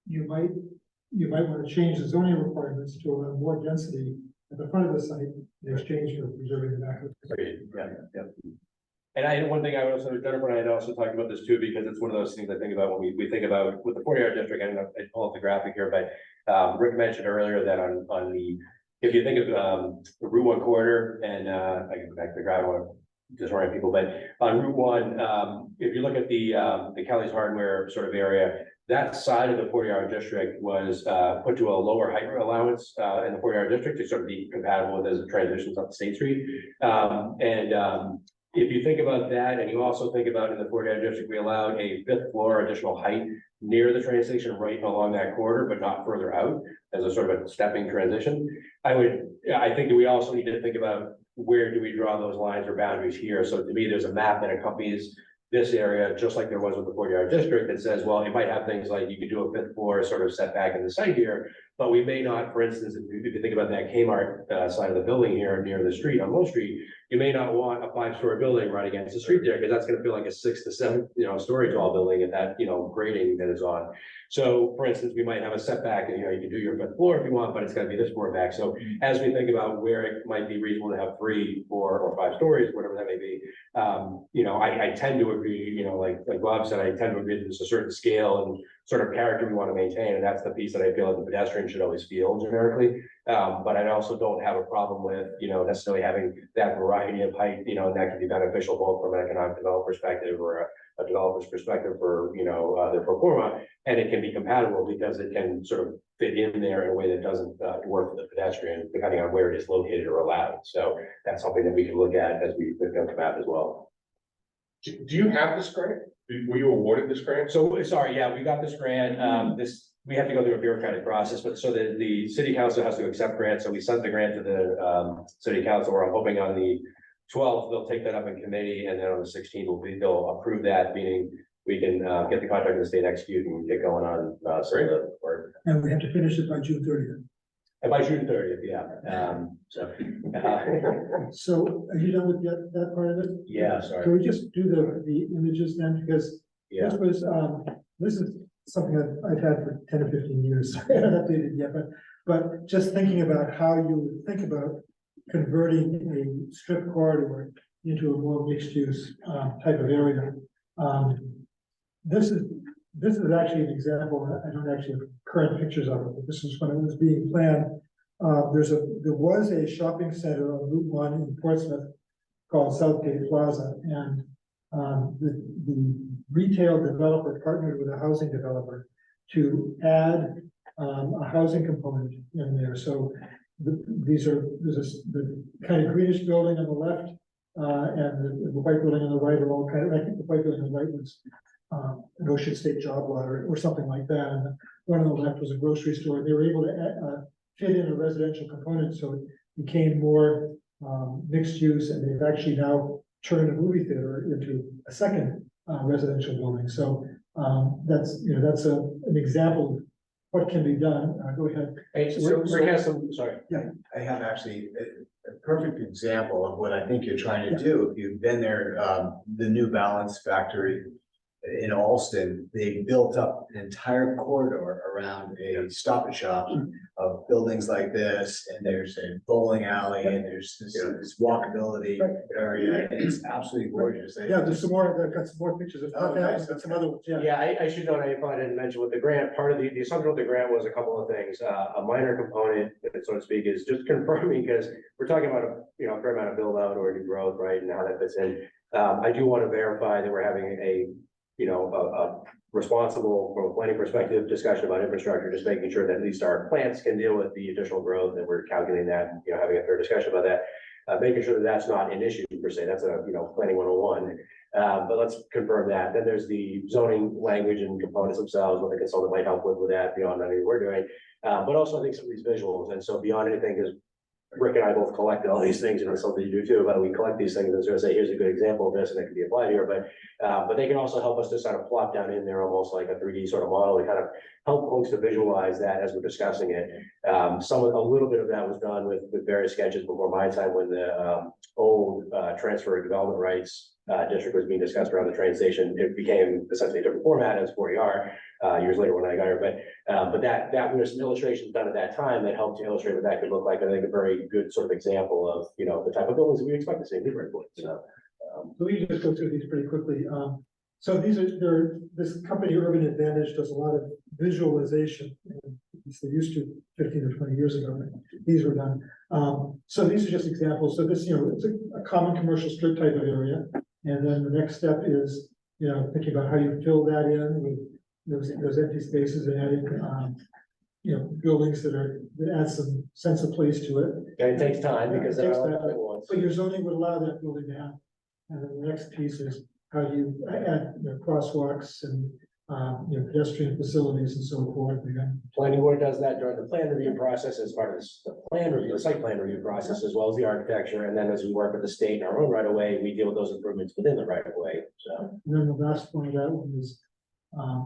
you might want to change the zoning requirements to allow more density at the front of the site in exchange for preserving the back of the site. yeah. And one thing I would also, Jennifer and I had also talked about this too, because it's one of those things I think about when we think about with the 40-hour district. I don't know, I pull up the graphic here, but Rick mentioned earlier that on the, if you think of the Route 1 corridor, and I can go back to the graphic, disorient people, but on Route 1, if you look at the Kelly's Hardware sort of area, that side of the 40-hour district was put to a lower height allowance in the 40-hour district to sort of be compatible with as it transitions up State Street. If you think about that, and you also think about in the 40-hour district, we allowed a 5th floor additional height near the train station right along that corridor, but not further out as a sort of a stepping transition. I think that we also need to think about where do we draw those lines or boundaries here. So to me, there's a map that accompanies this area, just like there was with the 40-hour district, that says, well, you might have things like you could do a 5th floor sort of setback in the site here, But we may not, for instance, if you think about that Kmart side of the building here near the street on Low Street, you may not want a 5-story building right against the street there, because that's gonna feel like a 6 to 7, story tall building at that, grading that is on. So for instance, we might have a setback and, you can do your 5th floor if you want, but it's gotta be this far back. So as we think about where it might be reasonable to have 3, 4, or 5 stories, whatever that may be, I tend to agree, like Bob said, I tend to agree that there's a certain scale and sort of character we want to maintain, and that's the piece that I feel like the pedestrian should always feel generically. But I also don't have a problem with, necessarily having that variety of height, and that can be beneficial both from an economic development perspective or a developer's perspective for, their pro forma, and it can be compatible because it can sort of fit in there in a way that doesn't work for the pedestrian, depending on where it is located or allowed. So that's something that we can look at as we go to map as well. Do you have this grant? Were you awarded this grant? So, sorry, yeah, we got this grant, we have to go through a bureaucratic process, but so the city council has to accept grants, so we sent the grant to the city council, where I'm hoping on the 12th, they'll take that up in committee, and then on the 16th, they'll approve that, meaning we can get the contract in the state, execute, and get going on some of the work. And we have to finish it by June 30th. And by June 30th, yeah, So are you done with that part of it? yeah, sorry, Can we just do the images then, because yeah. this is something that I've had for 10 or 15 years. I haven't updated it yet, but just thinking about how you would think about converting a strip corridor into a more mixed use type of area. This is actually an example. I don't actually have current pictures of it, but this is when it was being planned. There was a shopping center on Route 1 in Portsmouth called Southgate Plaza, and the retail developer partnered with a housing developer to add a housing component in there. So there's the kind of greenish building on the left and the white building on the right are all kind of, I think the white building on the right was an Ocean State job lot or something like that. And the one on the left was a grocery store. They were able to fit in a residential component, so it became more mixed use, and they've actually now turned a movie theater into a second residential building. So that's an example of what can be done. Go ahead. Hey, so Rick has some, sorry. I have actually a perfect example of what I think you're trying to do. If you've been there, the New Balance factory in Alston, they built up an entire corridor around a Stop and Shop of buildings like this, and there's a bowling alley, and there's this walkability area, and it's absolutely gorgeous. Yeah, there's some more, I've got some more pictures of that, but some other ones, yeah. Yeah, I should note, I probably didn't mention with the grant, part of the assumption with the grant was a couple of things. A minor component, so to speak, is just confirming, because we're talking about a fair amount of build out or new growth, right, and how that fits in. I do want to verify that we're having a responsible, from a planning perspective, discussion about infrastructure, just making sure that at least our plants can deal with the additional growth, and we're calculating that, having a fair discussion about that. Making sure that that's not an issue per se, that's a, planning 101. But let's confirm that. Then there's the zoning language and components themselves, what the consultant might help with that beyond anything we're doing. But also I think some of these visuals, and so beyond anything, because Rick and I both collected all these things, and it's something you do too, but we collect these things and sort of say, here's a good example of this, and it can be applied here, but they can also help us to sort of plot down in there almost like a 3D sort of model to kind of help folks to visualize that as we're discussing it. A little bit of that was done with various sketches before my time, when the old transfer of development rights district was being discussed around the train station. It became essentially a different format as 40R years later when I got here, but that was some illustrations done at that time that helped to illustrate what that could look like. I think a very good sort of example of the type of buildings that we expect to see in Newburyport. So we can just go through these pretty quickly. So this company Urban Advantage does a lot of visualization. They used to 15 or 20 years ago, but these were done. So these are just examples. So this, it's a common commercial strip type of area. And then the next step is, thinking about how you fill that in with those empty spaces and adding, buildings that add some sense of place to it. and it takes time because It takes there are time, other ones. but your zoning would allow that building to happen. And then the next piece is how you add crosswalks and pedestrian facilities and so forth. Planning board does that during the plan review process as part of the site plan review process, as well as the architecture. And then as we work with the state in our own right of way, we deal with those improvements within the right of way. So And then the last one of that one is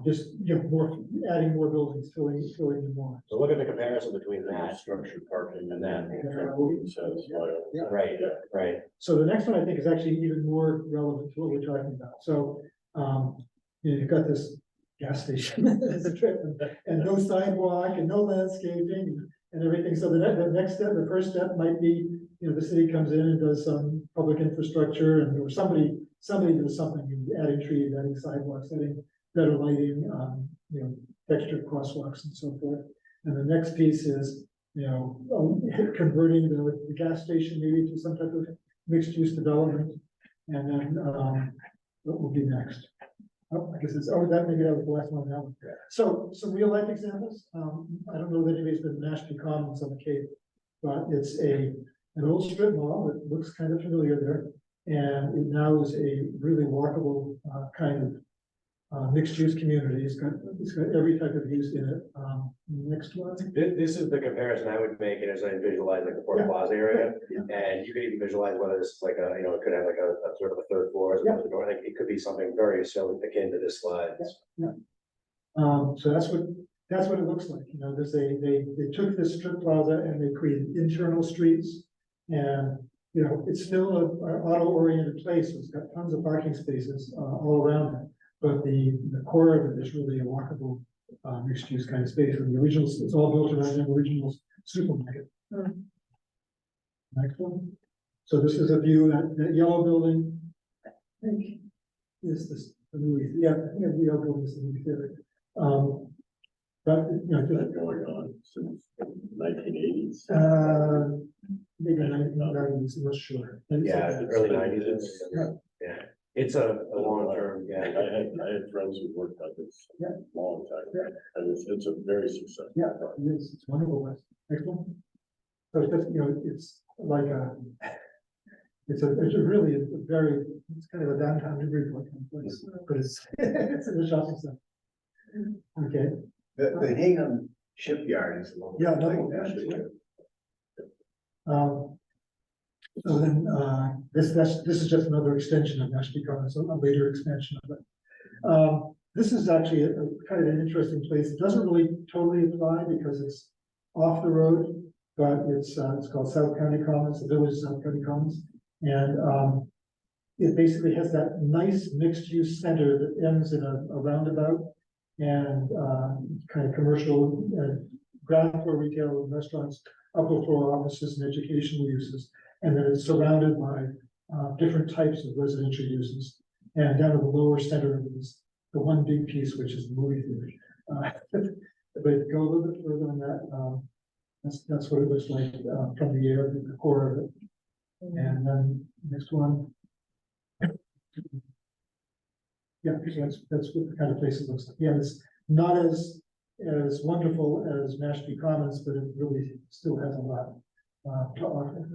just, more, adding more buildings, filling in more. So look at the comparison between that Structured parking and and then. that, right, right. So the next one I think is actually even more relevant to what we're talking about. So, you've got this gas station as a trip and no sidewalk and no landscaping and everything. So the next step, the first step might be, the city comes in and does some public infrastructure and, or somebody does something, adding trees, adding sidewalks, adding better lighting, textured crosswalks and so forth. And the next piece is, converting the gas station maybe to some type of mixed use development. And then, what will be next? Oh, I guess it's, maybe that was the last one now. So some real life examples. I don't know that anybody's been to Mashpee Commons on the Cape, but it's an old strip mall that looks kind of familiar there. And it now is a really walkable, kind of, mixed use community. It's got every type of use in it. Next one. This is the comparison I would make, and as I visualize like the Port Plaza area, and you could even visualize whether this is like a, it could have like a sort of a third floor as opposed to door, like it could be something very so akin to this slide. So that's what it looks like, they took this strip plaza and they created internal streets. And, it's still an auto-oriented place, so it's got tons of parking spaces, all around it. But the core of it is really a walkable, mixed use kind of space. And the original, it's all built around the original supermarket. Next one. So this is a view, that yellow building, I think, is this, the movie, I think the yellow building is the movie theater. But, Been going on since 1980s. maybe 1990s, I'm not sure. Yeah, the early 90s. Yeah, it's a long term, I had friends who worked on this Yeah. long time, and it's a very successful. Yeah, it is, it's wonderful. Next one. So it's just, it's like it's really a very, it's kind of a downtown Newburyport kind of place, but it's, it's in the shopping center. Okay, The Hingham shipyard is a little. Yeah, like no, that, actually, too. so then, this is just another extension of Mashpee Commons, a later expansion of it. This is actually a kind of an interesting place. It doesn't really totally apply because it's off the road, but it's called South County Commons, the village of South County Commons. And, it basically has that nice mixed use center that ends in a roundabout and, kind of commercial, ground floor retail and restaurants, upper floor offices and educational uses. And then it's surrounded by, different types of residential uses. And down at the lower center is the one big piece, which is the movie theater. But go a little bit further on that, that's what it looks like, from the air, the core of it. And then next one. Yeah, so that's what the kind of place it looks like. Yeah, it's not as wonderful as Mashpee Commons, but it really still has a lot, to offer.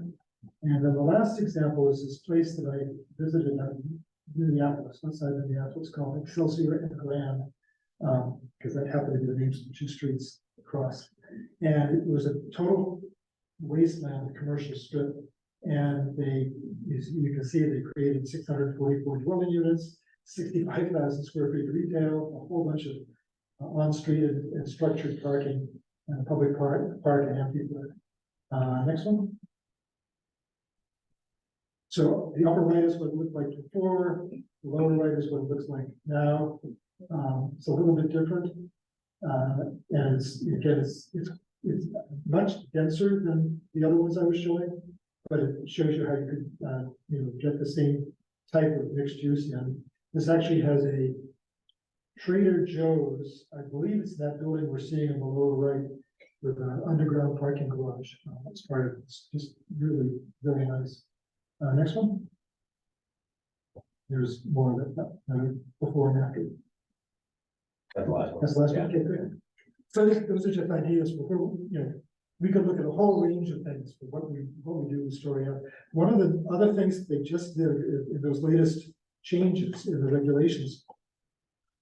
And then the last example is this place that I visited in Minneapolis, outside of Minneapolis, called Excelsior and Grand, because that happened to be the names of 2 streets across. And it was a total wasteland commercial strip. And you can see they created 644 dwelling units, 65,000 square feet of retail, a whole bunch of on-street and structured parking, and public park and amphitheater. Next one. So the upper right is what it looked like before, the lower right is what it looks like now. It's a little bit different. And it's much denser than the other ones I was showing, but it shows you how you could, get the same type of mixed use in. This actually has a Trader Joe's, I believe it's that building we're seeing in the lower right, with an underground parking garage. That's part of it. It's just really very nice. Next one. There's more of it before and after. That's the last one. That's the last one. Okay, good. So those are just ideas. We could look at a whole range of things for what we do with Story Up. One of the other things they just did in those latest changes in the regulations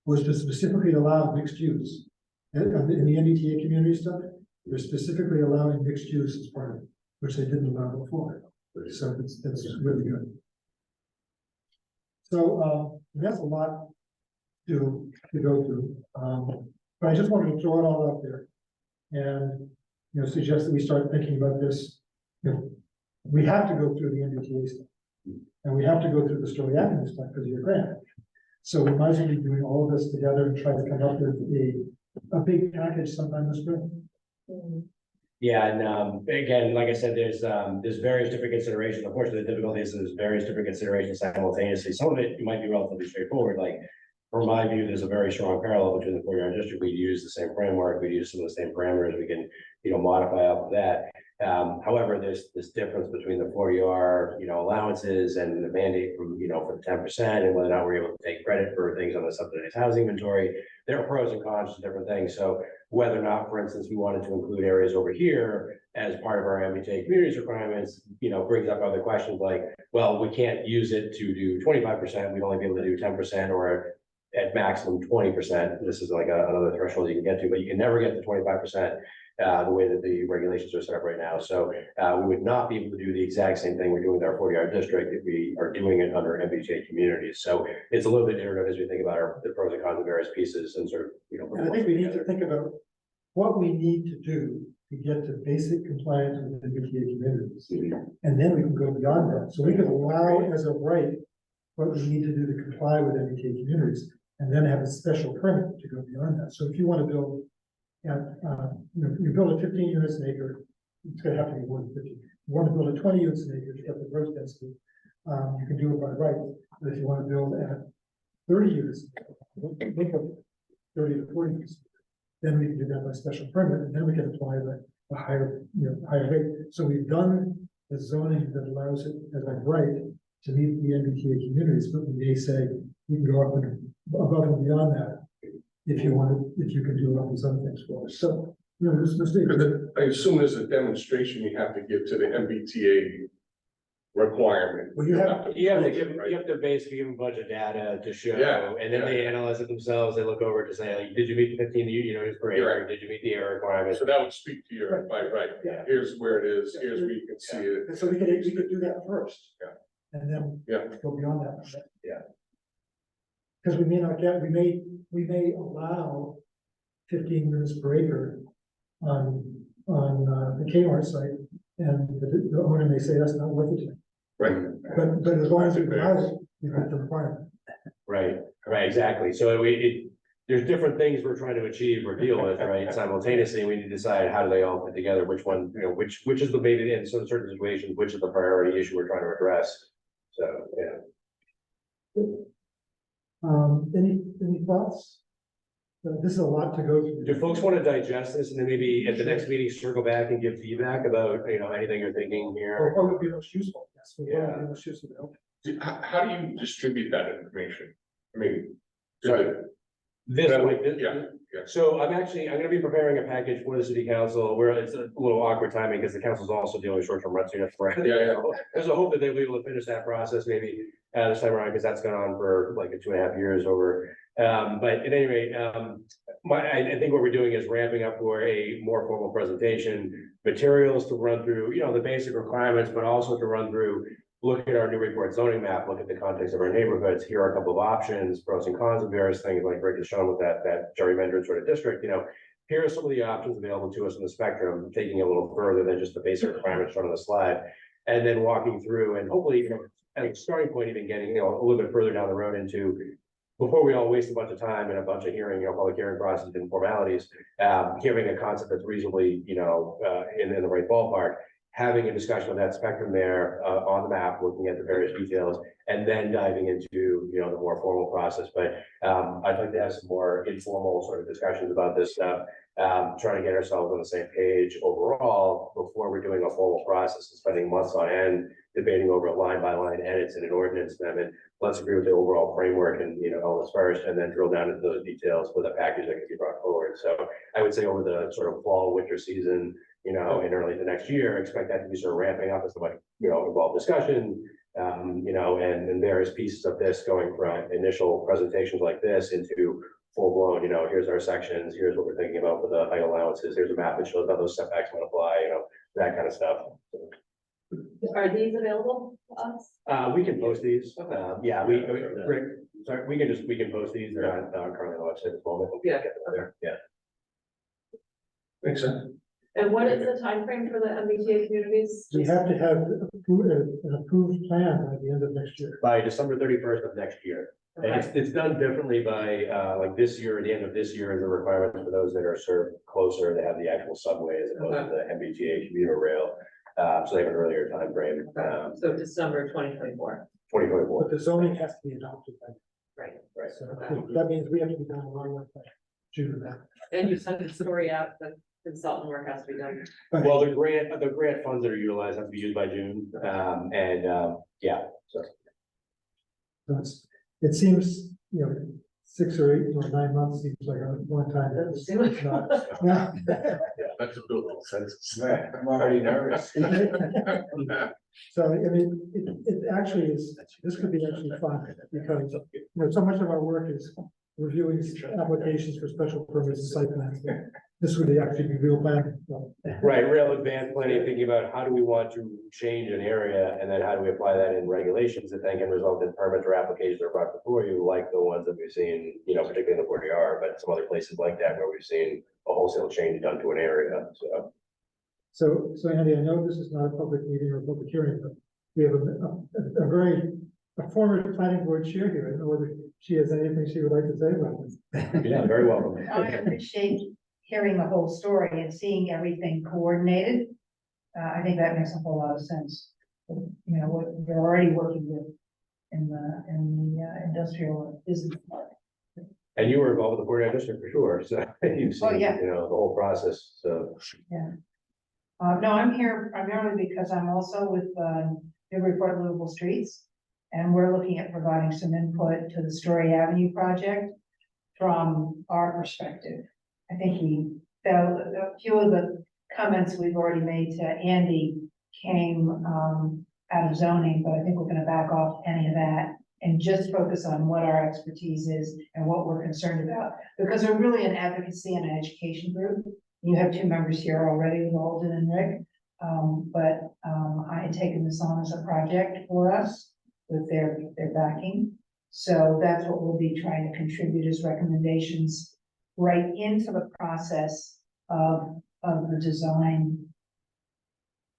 was to specifically allow mixed use. In the NDTA community stuff, they're specifically allowing mixed use as part of it, which they didn't allow before. So that's really good. So that's a lot to go through. But I just wanted to throw it all out there. And, suggest that we start thinking about this. We have to go through the MBTA stuff. And we have to go through the Story Avenue stuff because of your grant. So we might as well be doing all of this together and try to come up with a big package sometime this spring. Yeah, and again, like I said, there's various different considerations. Unfortunately, the difficulty is there's various different considerations simultaneously. Some of it might be relatively straightforward, like from my view, there's a very strong parallel between the 4-yard district. We use the same framework, we use some of the same parameters, we can, modify off of that. However, there's this difference between the 40R, allowances and the mandate from, for the 10% and whether or not we're able to take credit for things on the subsidized housing inventory. There are pros and cons to different things. So whether or not, for instance, we wanted to include areas over here as part of our MBTA communities requirements, brings up other questions like, well, we can't use it to do 25%. We'd only be able to do 10% or at maximum 20%. This is like another threshold you can get to, but you can never get to 25%. The way that the regulations are set up right now. So we would not be able to do the exact same thing we're doing with our 40-yard district if we are doing it under MBTA communities. So it's a little bit iterative as we think about the pros and cons of various pieces and sort of, And I think we need to think about what we need to do to get to basic compliance with MBTA communities. And then we can go beyond that. So we can allow as a right what we need to do to comply with MBTA communities and then have a special permit to go beyond that. So if you want to build you build a 15 units an acre, it's gonna have to be more than 15. You want to build a 20 units an acre to get the gross density, you can do it by right. But if you want to build at 30 units, think of 30 to 40 units, then we can do that by special permit, and then we can apply the higher, higher rate. So we've done the zoning that allows it as a right to meet the MBTA communities, but we may say you can go up and above and beyond that. If you can do all these other things for us. So, this mistake. I assume there's a demonstration you have to give to the MBTA requirement. Well, you have to basically give them a bunch of data to show, Yeah, and then they analyze it themselves. They look over to say, like, did you meet the 15 units per acre? Did you meet the air requirements? So that would speak to your, right, Yeah. here's where it is, here's where you can see it. And so we could do that first. Yeah. And then go beyond that. Yeah. Because we may not get, we may allow 15 units per acre on the Kmart site, and the owner may say that's not worth it. Right. But as long as we allow it, you have the requirement. Right, exactly. So there's different things we're trying to achieve or deal with, right? Simultaneously, we need to decide how do they all fit together, which one, which is the maybe in some certain situations, which is the priority issue we're trying to address. So, yeah. Any thoughts? This is a lot to go through. Do folks want to digest this and then maybe at the next meeting circle back and give feedback about, anything you're thinking here? Or what would be most useful? Yes. What Yeah. would be most useful to help? How do you distribute that information? I mean. Sorry. Yeah. So I'm gonna be preparing a package for the city council where it's a little awkward timing because the council's also dealing with short-term rentals. Yeah. There's a hope that they'll be able to finish that process maybe this time around, because that's gone on for like 2.5 years over. But at any rate, I think what we're doing is ramping up for a more formal presentation, materials to run through, the basic requirements, but also to run through, look at our Newburyport zoning map, look at the context of our neighborhoods. Here are a couple of options, pros and cons of various things, like Rick has shown with that gerrymandered sort of district. Here are some of the options available to us in the spectrum, taking it a little further than just the basic requirements shown on the slide, and then walking through and hopefully, at a starting point, even getting, a little bit further down the road into, before we all waste a bunch of time and a bunch of hearing, public hearing process and formalities, hearing a concept that's reasonably, in the right ballpark, having a discussion of that spectrum there on the map, looking at the various details, and then diving into, the more formal process. But I'd like to have some more informal sort of discussions about this stuff, trying to get ourselves on the same page overall before we're doing a formal process and spending months on end debating over line by line edits in an ordinance amendment. Let's agree with the overall framework and, all this first, and then drill down into those details with a package that can be brought forward. So I would say over the sort of fall, winter season, and early the next year, expect that to be sort of ramping up as much, involved discussion, and various pieces of this going from initial presentations like this into full blown, here's our sections, here's what we're thinking about for the height allowances, here's a map that shows how those setbacks might apply, that kind of stuff. Are these available to us? We can post these. Yeah, Rick, sorry, we can post these, they're not currently on the website at the moment. Yeah. Get them there, yeah. Makes sense. And what is the timeframe for the MBTA communities? We have to have an approved plan by the end of next year. By December 31st of next year. And it's done differently by, like this year, the end of this year, the requirement for those that are served closer, they have the actual subway as opposed to the MBTA commuter rail. So they have an earlier timeframe, So December 2024. 2024. But the zoning has to be adopted by. Right. Right. So that means we have to be done a long way by June. And you sent the story out, the consultant work has to be done. Well, the grant funds that are utilized have to be used by June, yeah, so. So it seems, 6 or 8 or 9 months seems like a long time. Doesn't seem like- Yeah. That's a good sense. I'm already nervous. So, I mean, it actually is, this could be actually fun, because, so much of our work is reviewing applications for special permits and site plans. This would actually be real planning. So, Right, real advanced planning, thinking about how do we want to change an area, and then how do we apply that in regulations that then can result in permits or applications that are brought before you, like the ones that we've seen, particularly in the 40R, but some other places like that where we've seen a wholesale change done to an area, so. So Andy, I know this is not a public meeting or a public hearing, but we have a former planning board chair here. I don't know whether she has anything she would like to say about this. Yeah, very welcome. I appreciate hearing the whole story and seeing everything coordinated. I think that makes a whole lot of sense. What you're already working with in the industrial business park. And you were involved with the 40R district for sure, so you've seen, yeah. the whole process, so. Yeah. No, I'm here primarily because I'm also with Newburyport Livable Streets. And we're looking at providing some input to the Story Avenue project from our perspective. I think we felt a few of the comments we've already made to Andy came out of zoning, but I think we're gonna back off any of that and just focus on what our expertise is and what we're concerned about. Because we're really an advocacy and an education group. You have 2 members here already, Walden and Rick. I had taken this on as a project for us with their backing. So that's what we'll be trying to contribute as recommendations right into the process of the design,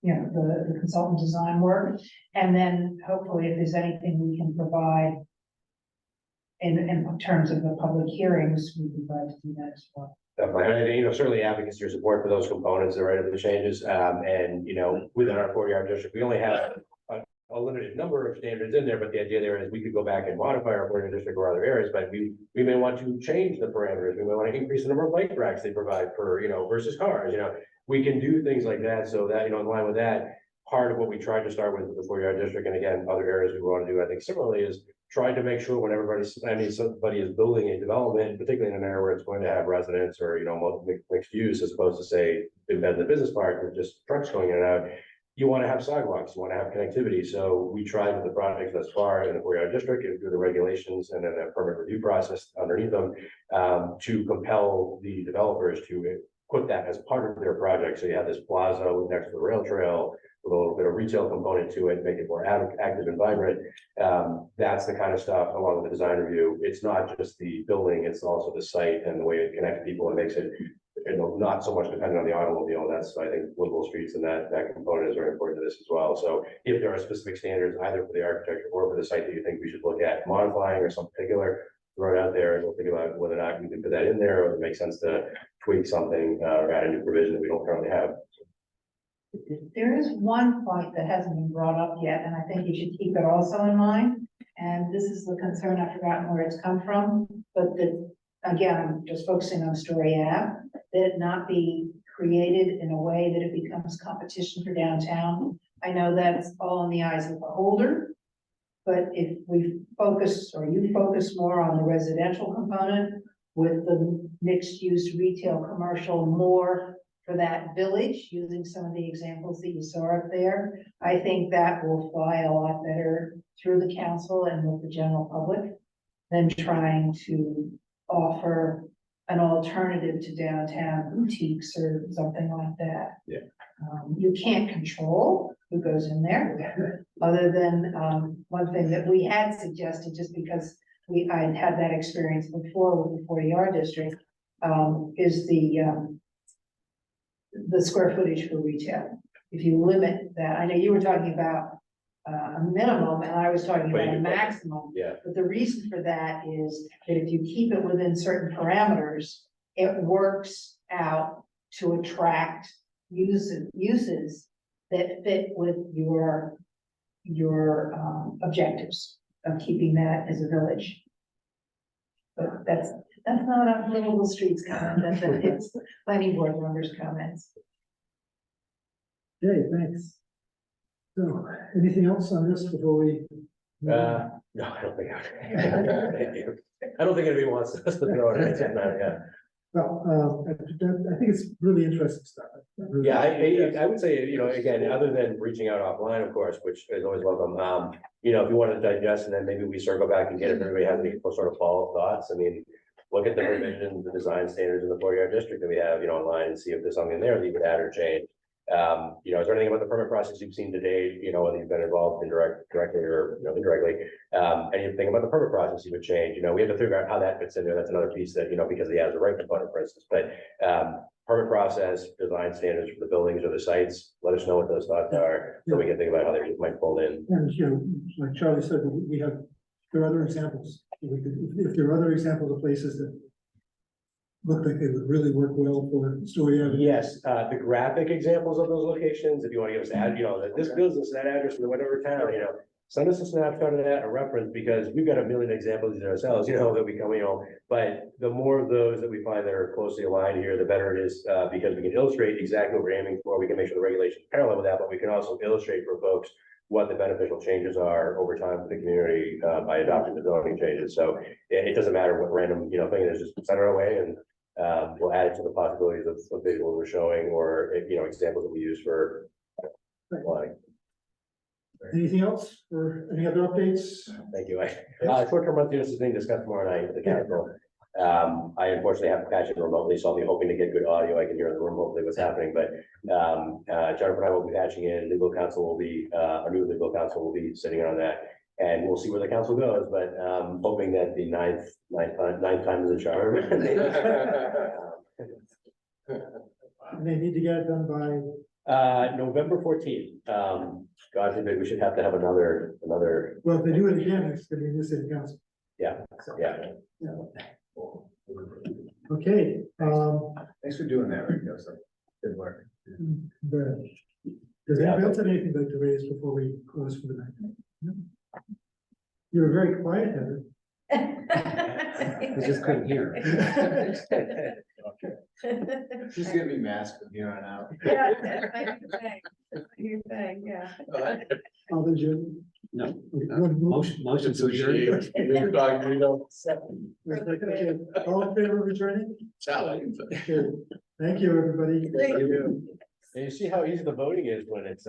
the consultant design work. And then hopefully if there's anything we can provide in terms of the public hearings, we'd be glad to do that as well. Definitely, certainly advocacy or support for those components, the right of the changes, and, within our 40R district, we only have a limited number of standards in there, but the idea there is we could go back and modify our 40R district or other areas, but we may want to change the parameters, we may want to increase the number of bike racks they provide for, versus cars, we can do things like that, so that, in line with that, part of what we tried to start with the 40R district, and again, other areas we want to do, I think similarly, is trying to make sure when somebody is building a development, particularly in an area where it's going to have residents or, mixed use, as opposed to say, embed the business park with just trucks going in and out, you want to have sidewalks, you want to have connectivity. So we tried with the projects thus far in the 40R district and through the regulations and then a permit review process underneath them, to compel the developers to put that as part of their project. So you have this plaza next to the rail trail, with a little bit of retail component to it, make it more active and vibrant. That's the kind of stuff along with the design review. It's not just the building, it's also the site and the way it connects people and makes it, not so much dependent on the automobile. That's, I think, livable streets and that component is very important to this as well. So if there are specific standards, either for the architecture or for the site that you think we should look at modifying or some particular, throw it out there and we'll think about whether or not we can put that in there, or it makes sense to tweak something or add a new provision that we don't currently have. There is one point that hasn't been brought up yet, and I think you should keep it also in mind. And this is the concern, I've forgotten where it's come from, but again, I'm just focusing on Story Ave, that it not be created in a way that it becomes competition for downtown. I know that's all in the eyes of the beholder, but if we focus, or you focus more on the residential component with the mixed-use retail, commercial, more for that village, using some of the examples that you saw up there, I think that will fly a lot better through the council and with the general public than trying to offer an alternative to downtown boutiques or something like that. Yeah. You can't control who goes in there, other than one thing that we had suggested, just because I had that experience before with the 40R district, is the square footage for retail. If you limit that, I know you were talking about a minimum and I was talking about a maximum. Yeah. But the reason for that is that if you keep it within certain parameters, it works out to attract uses that fit with your objectives of keeping that as a village. But that's not a livable streets comment, it's planning board members' comments. Okay, thanks. So, anything else on this before we? No, I don't think. I don't think anybody wants us to throw it in, yeah. Well, I think it's really interesting stuff. Yeah, I would say, you know, again, other than reaching out offline, of course, which is always welcome, you know, if you want to digest and then maybe we circle back and get if everybody has any sort of follow-up thoughts, I mean, look at the revisions, the design standards in the 40R district that we have, you know, online and see if there's something there that you could add or change. You know, is there anything about the permit process you've seen today, you know, whether you've been involved directly or, you know, indirectly, anything about the permit process you would change, you know, we have to figure out how that fits in there, that's another piece that, you know, because he has the right component, for instance, but, permit process, design standards for the buildings or the sites, let us know what those thoughts are, so we can think about how they might fold in. And, you know, like Charlie said, there are other examples. If there are other examples of places that look like they would really work well for Story Avenue. Yes, the graphic examples of those locations, if you want to give us you know, that this business, that address, or whatever town, you know, send us a snapshot of that, a reference, because we've got a million examples of these ourselves, you know, that we come, you know, but the more of those that we find that are closely aligned here, the better it is, because we can illustrate exactly what we're aiming for. We can make sure the regulations parallel with that, but we can also illustrate for folks what the beneficial changes are over time for the community, by adopting the zoning changes. So it doesn't matter what random, you know, thing it is, just send it our way and we'll add it to the possibilities of visuals we're showing or, you know, examples that we use for applying. Anything else or any other updates? Thank you. Short-term rental units is being discussed tomorrow night at the council. I unfortunately have to patch it remotely, so I'll be hoping to get good audio. I can hear in the room hopefully what's happening, but Jennifer and I will be patching in. Legal counsel will be, our new legal counsel will be sitting in on that. And we'll see where the council goes, but hoping that the ninth time is a charm. And they need to get it done by, November 14th. God forbid, we should have to have another, well, if they do it again, it's gonna be in the city council. yeah. Okay, Thanks for doing that, Rick. That was good work. but does anybody else have anything they'd like to raise before we close for the night? No? You were very quiet, Heather. I just couldn't hear. She's gonna be masked from here on out. Yeah, that's my new thing. That's my new thing, yeah. All the June. No. Motion to adjourn. All in favor of adjourning? Charlie. Okay. Thank you, everybody. And you see how easy the voting is when it's